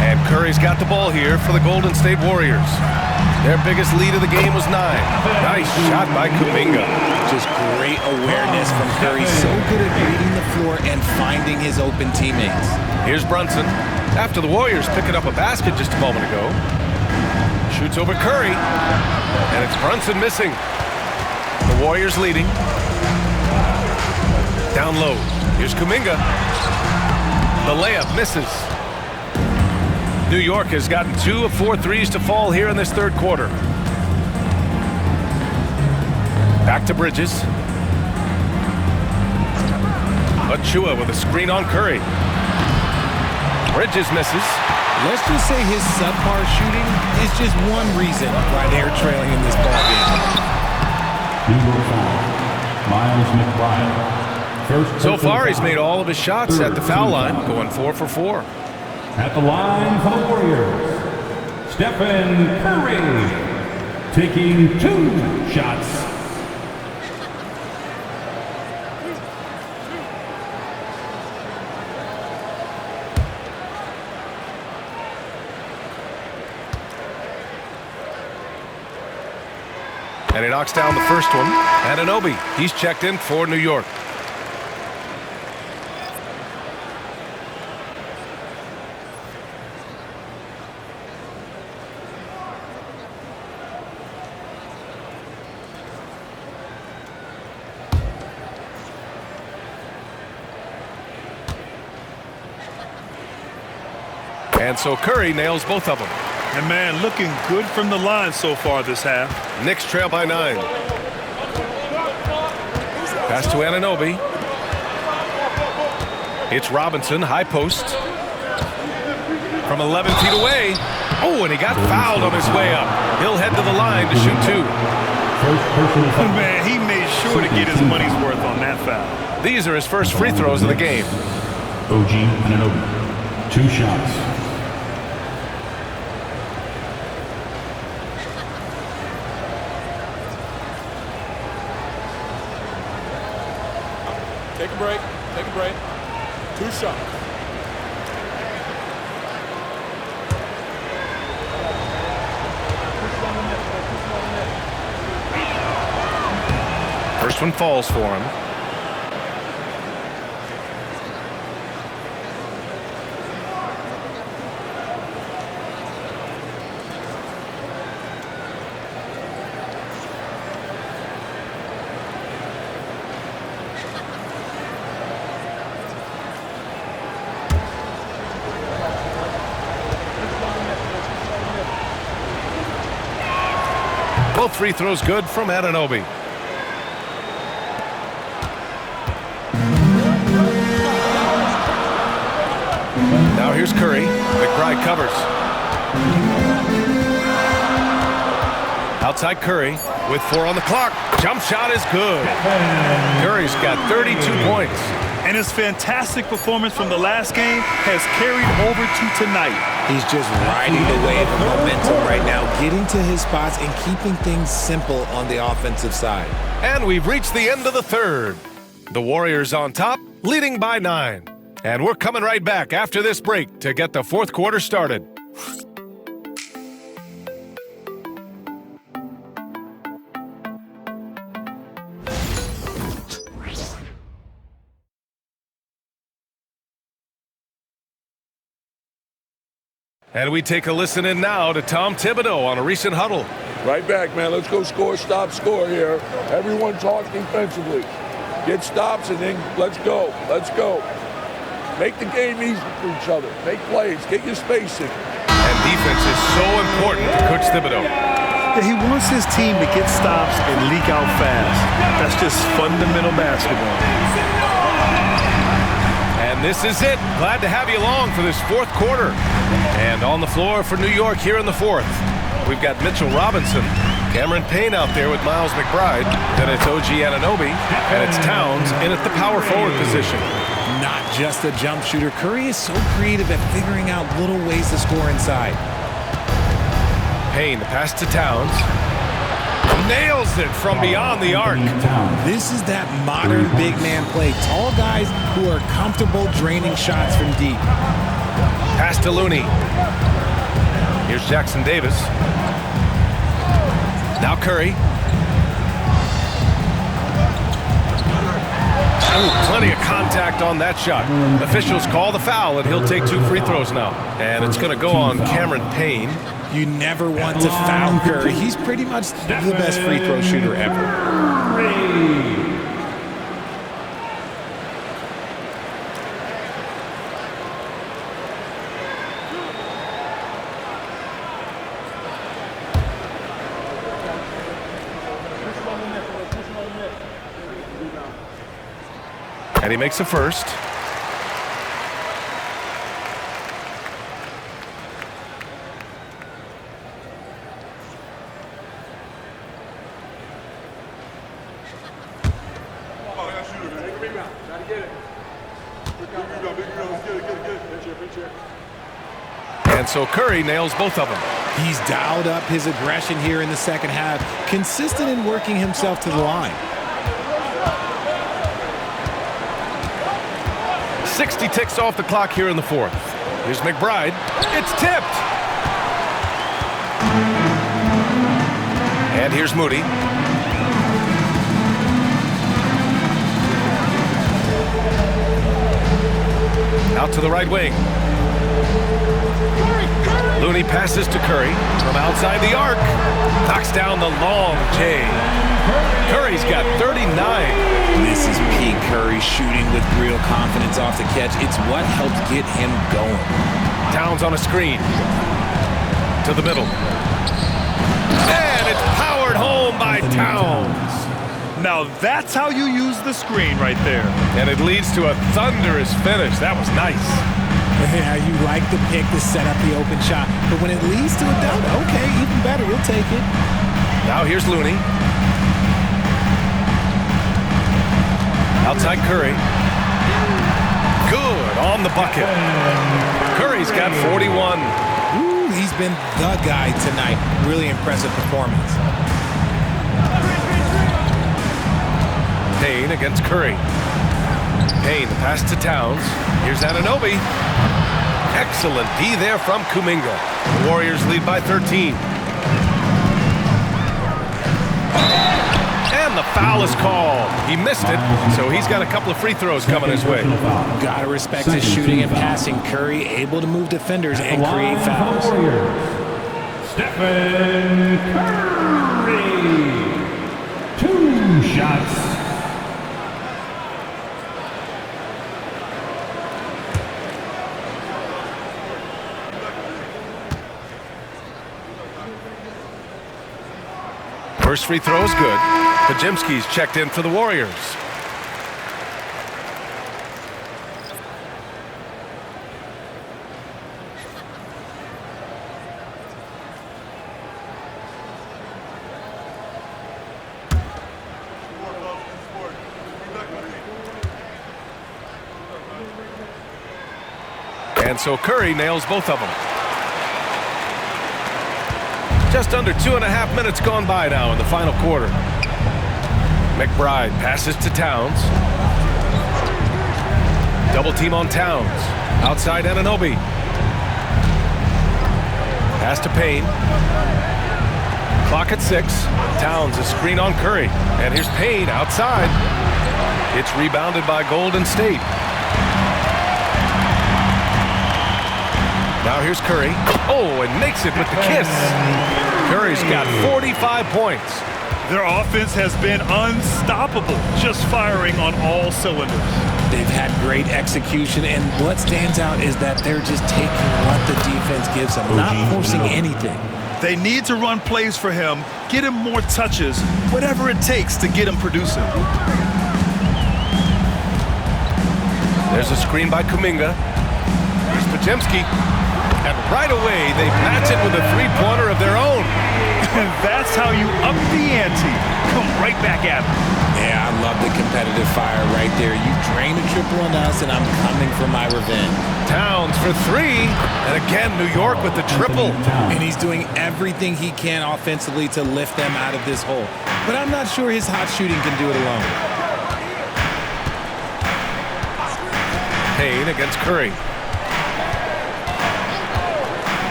And Curry's got the ball here for the Golden State Warriors. Their biggest lead of the game was 9. Nice shot by Kuminga. Just great awareness from Curry. So good at reading the floor and finding his open teammates. Here's Brunson. After the Warriors picking up a basket just a moment ago. Shoots over Curry. And it's Brunson missing. The Warriors leading. Down low. Here's Kuminga. The layup misses. New York has gotten 2 of 4 threes to fall here in this third quarter. Back to Bridges. Achua with a screen on Curry. Bridges misses. Let's just say his subpar shooting is just one reason why they're trailing in this ballgame. Number 5, Miles McBride. So far, he's made all of his shots at the foul line, going 4 for 4. At the line for the Warriors, Stephen Curry, taking 2 shots. And he knocks down the first one. Anunoby, he's checked in for New York. And so Curry nails both of them. And man, looking good from the line so far this half. Knicks trail by 9. Pass to Anunoby. It's Robinson, high post. From 11 feet away. Oh, and he got fouled on his way up. He'll head to the line to shoot 2. Man, he made sure to get his money's worth on that foul. These are his first free throws of the game. OG Anunoby, 2 shots. Take a break. Take a break. 2 shots. First one falls for him. Both free throws good from Anunoby. Now here's Curry. McBride covers. Outside Curry with 4 on the clock. Jump shot is good. Curry's got 32 points. And his fantastic performance from the last game has carried over to tonight. He's just riding the wave of momentum right now, getting to his spots and keeping things simple on the offensive side. And we've reached the end of the third. The Warriors on top, leading by 9. And we're coming right back after this break to get the fourth quarter started. And we take a listen in now to Tom Thibodeau on a recent huddle. Right back, man. Let's go score, stop, score here. Everyone talk defensively. Get stops and then let's go. Let's go. Make the game easy for each other. Make plays. Get your spacing. And defense is so important to Coach Thibodeau. Yeah, he wants his team to get stops and leak out fast. That's just fundamental basketball. And this is it. Glad to have you along for this fourth quarter. And on the floor for New York here in the fourth, we've got Mitchell Robinson, Cameron Payne out there with Miles McBride. Then it's OG Anunoby, and it's Towns in at the power forward position. Not just a jump shooter. Curry is so creative at figuring out little ways to score inside. Payne, the pass to Towns. Nails it from beyond the arc. This is that modern big man play. Tall guys who are comfortable draining shots from deep. Pass to Looney. Here's Jackson Davis. Now Curry. Ooh, plenty of contact on that shot. Officials call the foul, and he'll take 2 free throws now. And it's going to go on Cameron Payne. You never want to foul Curry. He's pretty much the best free throw shooter ever. And he makes a first. And so Curry nails both of them. He's dialed up his aggression here in the second half, consistent in working himself to the line. 60 ticks off the clock here in the fourth. Here's McBride. It's tipped. And here's Moody. Out to the right wing. Looney passes to Curry from outside the arc. Knocks down the long J. Curry's got 39. This is peak Curry shooting with real confidence off the catch. It's what helps get him going. Towns on a screen. To the middle. And it's powered home by Towns. Now that's how you use the screen right there. And it leads to a thunderous finish. That was nice. Yeah, you like the pick to set up the open shot. But when it leads to a dunk, okay, even better. We'll take it. Now here's Looney. Outside Curry. Good on the bucket. Curry's got 41. Ooh, he's been the guy tonight. Really impressive performance. Payne against Curry. Payne, the pass to Towns. Here's Anunoby. Excellent D there from Kuminga. The Warriors lead by 13. And the foul is called. He missed it, so he's got a couple of free throws coming his way. Gotta respect his shooting and passing. Curry able to move defenders and create fouls. Stephen Curry. 2 shots. First free throw is good. Pajimski's checked in for the Warriors. And so Curry nails both of them. Just under 2.5 minutes gone by now in the final quarter. McBride passes to Towns. Double team on Towns. Outside Anunoby. Pass to Payne. Clock at 6. Towns a screen on Curry. And here's Payne outside. It's rebounded by Golden State. Now here's Curry. Oh, and makes it with the kiss. Curry's got 45 points. Their offense has been unstoppable, just firing on all cylinders. They've had great execution, and what stands out is that they're just taking what the defense gives them, not forcing anything. They need to run plays for him, get him more touches, whatever it takes to get him producing. There's a screen by Kuminga. Here's Podziemski. And right away, they match it with a three-pointer of their own. And that's how you up the ante. Come right back at them. Yeah, I love the competitive fire right there. You drain a triple on us, and I'm coming for my revenge. Towns for 3. And again, New York with the triple. And he's doing everything he can offensively to lift them out of this hole. But I'm not sure his hot shooting can do it alone. Payne against Curry.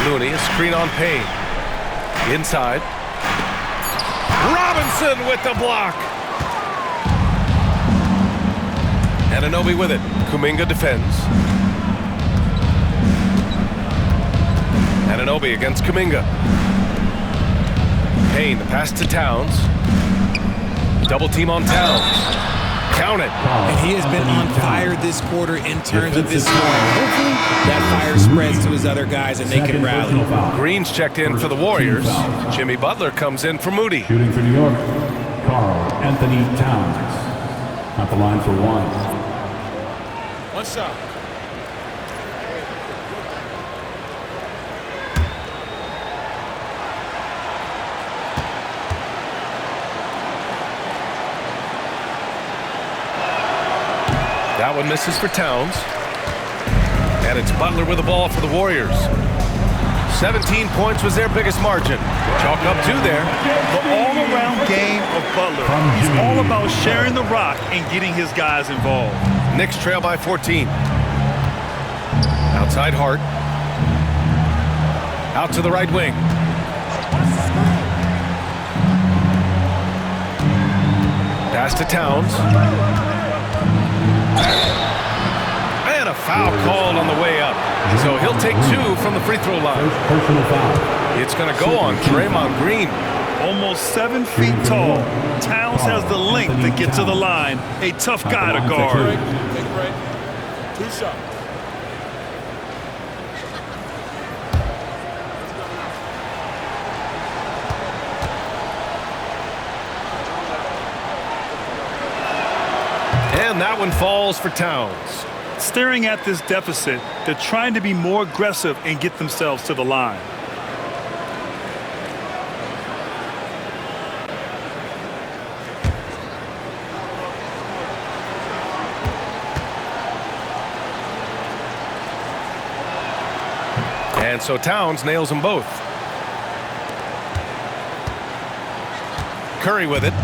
Looney, a screen on Payne. Inside. Robinson with the block. Anunoby with it. Kuminga defends. Anunoby against Kuminga. Payne, the pass to Towns. Double team on Towns. Count it. And he has been on fire this quarter in terms of his scoring. Hopefully that fire spreads to his other guys and they can rally. Green's checked in for the Warriors. Jimmy Butler comes in for Moody. Shooting for New York, Karl Anthony Towns. At the line for 1. One shot. That one misses for Towns. And it's Butler with the ball for the Warriors. 17 points was their biggest margin. Chalk up 2 there. The all-around game of Butler. He's all about sharing the rock and getting his guys involved. Knicks trail by 14. Outside Hart. Out to the right wing. Pass to Towns. And a foul called on the way up. So he'll take 2 from the free throw line. Personal foul. It's going to go on Draymond Green. Almost 7 feet tall. Towns has the length to get to the line. A tough guy to guard. Take a break. 2 shots. And that one falls for Towns. Staring at this deficit, they're trying to be more aggressive and get themselves to the line. And so Towns nails them both. Curry with it.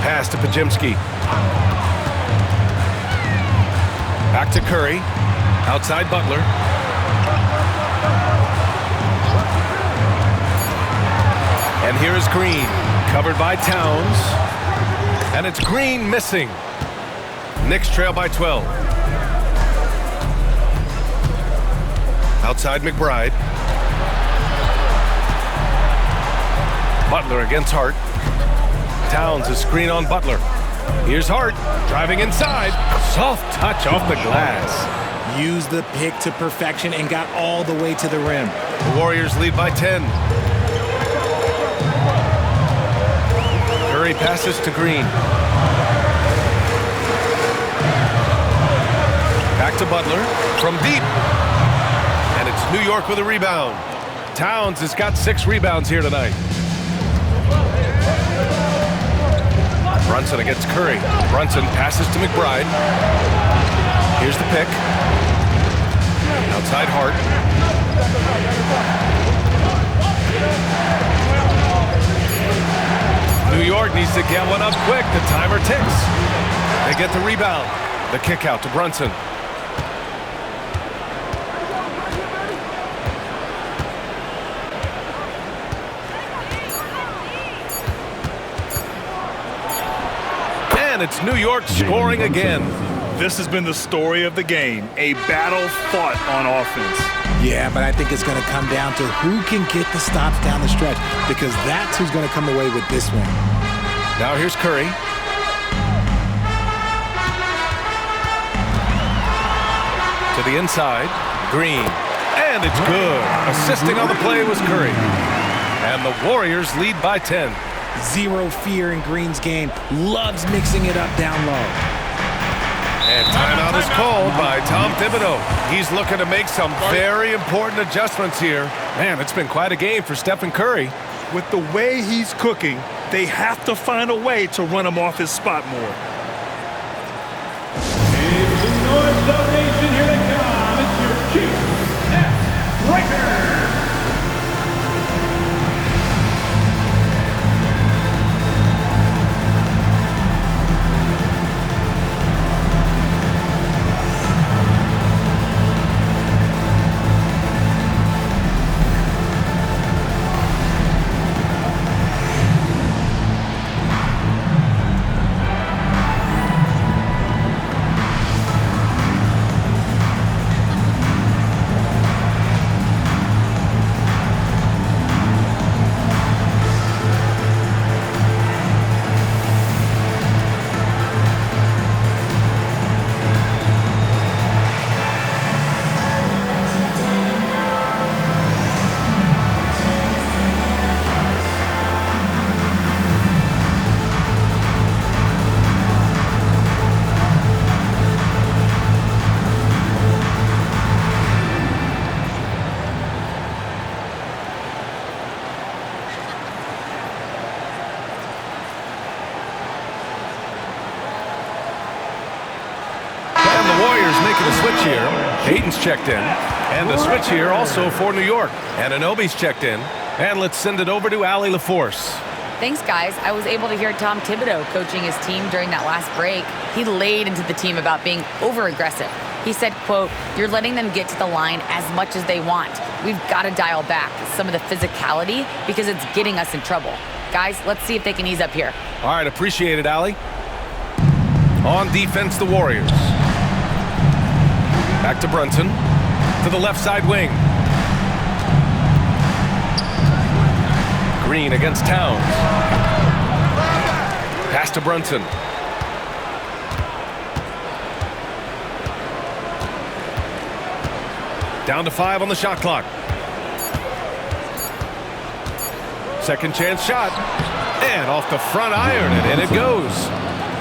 Pass to Podziemski. Back to Curry. Outside Butler. And here is Green. Covered by Towns. And it's Green missing. Knicks trail by 12. Outside McBride. Butler against Hart. Towns a screen on Butler. Here's Hart driving inside. Soft touch off the glass. Used the pick to perfection and got all the way to the rim. The Warriors lead by 10. Curry passes to Green. Back to Butler from deep. And it's New York with a rebound. Towns has got 6 rebounds here tonight. Brunson against Curry. Brunson passes to McBride. Here's the pick. Outside Hart. New York needs to get one up quick. The timer ticks. They get the rebound. The kick out to Brunson. And it's New York scoring again. This has been the story of the game, a battle fought on offense. Yeah, but I think it's going to come down to who can get the stops down the stretch, because that's who's going to come away with this one. Now here's Curry. To the inside, Green. And it's good. Assisting on the play was Curry. And the Warriors lead by 10. Zero fear in Green's game. Loves mixing it up down low. And timeout is called by Tom Thibodeau. He's looking to make some very important adjustments here. Man, it's been quite a game for Stephen Curry. With the way he's cooking, they have to find a way to run him off his spot more. It's the North Zone Nation, here they come. It's your Chief F. Breaker. Switch here. Hayden's checked in. And the switch here also for New York. And Anunoby's checked in. And let's send it over to Allie LaForce. Thanks, guys. I was able to hear Tom Thibodeau coaching his team during that last break. He laid into the team about being over-aggressive. He said, quote, "You're letting them get to the line as much as they want. We've got to dial back some of the physicality because it's getting us in trouble. Guys, let's see if they can ease up here." All right, appreciate it, Allie. On defense, the Warriors. Back to Brunson. To the left side wing. Green against Towns. Pass to Brunson. Down to 5 on the shot clock. Second chance shot. And off the front iron, and in it goes.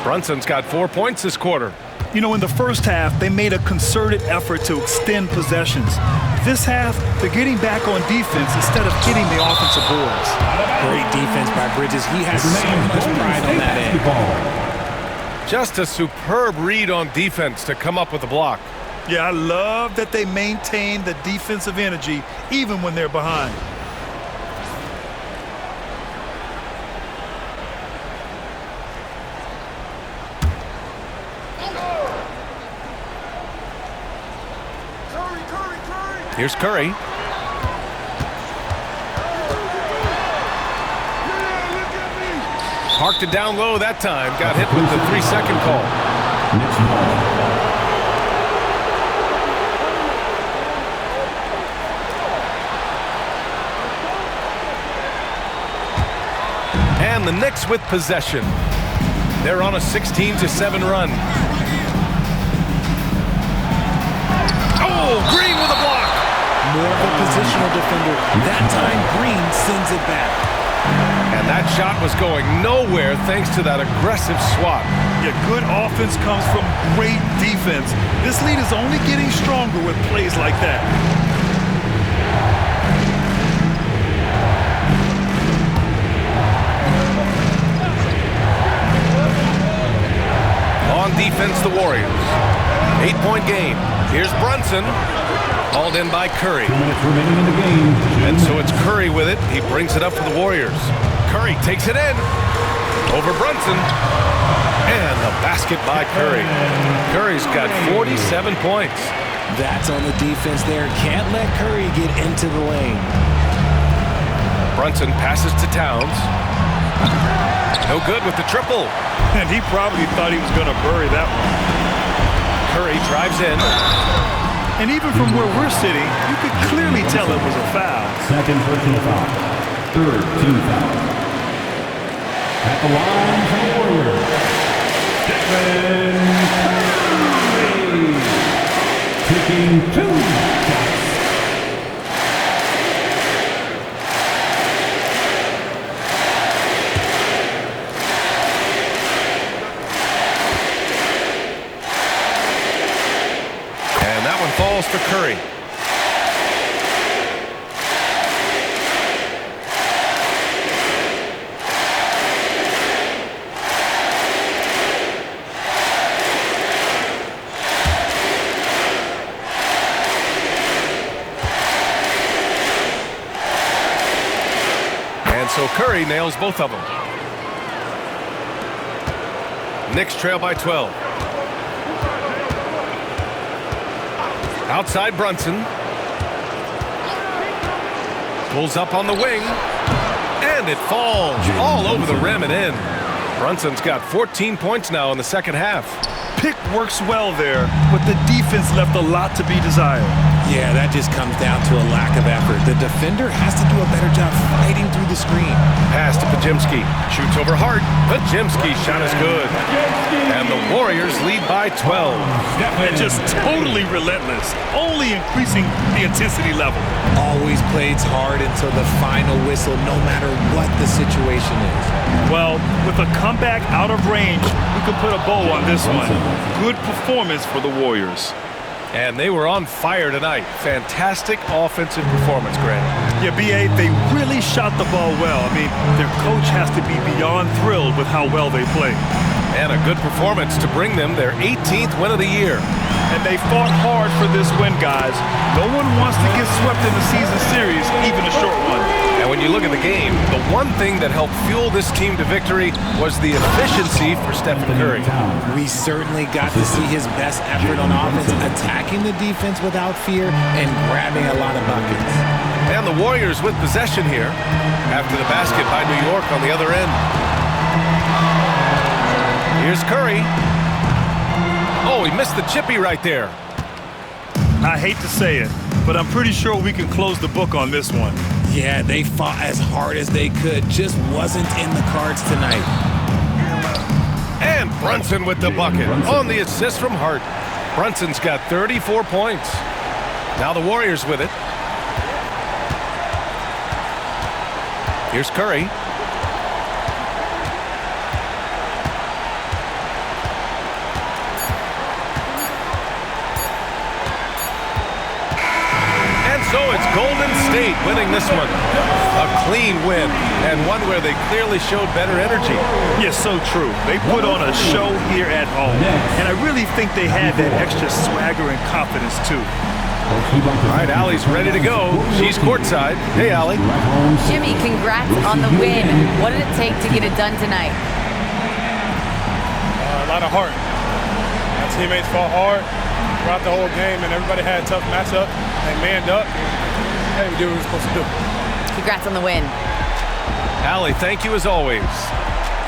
Brunson's got 4 points this quarter. You know, in the first half, they made a concerted effort to extend possessions. This half, they're getting back on defense instead of getting the offensive boards. Great defense by Bridges. He has so much pride on that end. Just a superb read on defense to come up with the block. Yeah, I love that they maintain the defensive energy even when they're behind. Here's Curry. Parked it down low that time. Got hit with the 3-second call. And the Knicks with possession. They're on a 16-7 run. Oh, Green with a block. More of a positional defender. That time, Green sends it back. And that shot was going nowhere thanks to that aggressive swat. Yeah, good offense comes from great defense. This lead is only getting stronger with plays like that. 3-point game. Here's Brunson. Hauled in by Curry. 2 minutes remaining in the game. And so it's Curry with it. He brings it up for the Warriors. Curry takes it in. Over Brunson. And the basket by Curry. Curry's got 47 points. That's on the defense there. Can't let Curry get into the lane. Brunson passes to Towns. No good with the triple. And he probably thought he was going to bury that one. Curry drives in. And even from where we're sitting, you could clearly tell it was a foul. Second personal foul. Third team foul. At the line for the Warriors, Stephen Curry. Taking 2 shots. Falls for Curry. And so Curry nails both of them. Knicks trail by 12. Outside Brunson. Pulls up on the wing. And it falls all over the rim and in. Brunson's got 14 points now in the second half. Pick works well there, but the defense left a lot to be desired. Yeah, that just comes down to a lack of effort. The defender has to do a better job fighting through the screen. Pass to Pajimski. Shoots over Hart. Pajimski shot is good. And the Warriors lead by 12. And just totally relentless, only increasing the intensity level. Always plays hard until the final whistle, no matter what the situation is. Well, with a comeback out of range, we could put a bow on this one. Good performance for the Warriors. And they were on fire tonight. Fantastic offensive performance, Grant. Yeah, B.A., they really shot the ball well. I mean, their coach has to be beyond thrilled with how well they played. And a good performance to bring them their 18th win of the year. And they fought hard for this win, guys. No one wants to get swept in the season series, even a short one. And when you look at the game, the one thing that helped fuel this team to victory was the efficiency for Stephen Curry. We certainly got to see his best effort on offense, attacking the defense without fear and grabbing a lot of buckets. And the Warriors with possession here after the basket by New York on the other end. Here's Curry. Oh, he missed the chippy right there. I hate to say it, but I'm pretty sure we can close the book on this one. Yeah, they fought as hard as they could. Just wasn't in the cards tonight. And Brunson with the bucket on the assist from Hart. Brunson's got 34 points. Now the Warriors with it. Here's Curry. So it's Golden State winning this one. A clean win, and one where they clearly showed better energy. Yes, so true. They put on a show here at home, and I really think they had that extra swagger and confidence, too. All right, Allie's ready to go. She's courtside. Hey, Allie. Jimmy, congrats on the win. What did it take to get it done tonight? A lot of heart. My teammates fought hard throughout the whole game, and everybody had a tough matchup. They manned up. Hey, we did what we were supposed to do. Congrats on the win. Allie, thank you as always.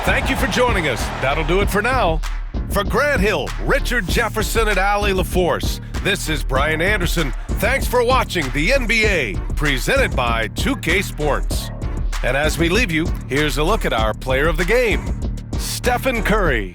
Thank you for joining us. That'll do it for now. For Grant Hill, Richard Jefferson, and Allie LaForce, this is Brian Anderson. Thanks for watching the NBA, presented by 2K Sports. And as we leave you, here's a look at our player of the game, Stephen Curry.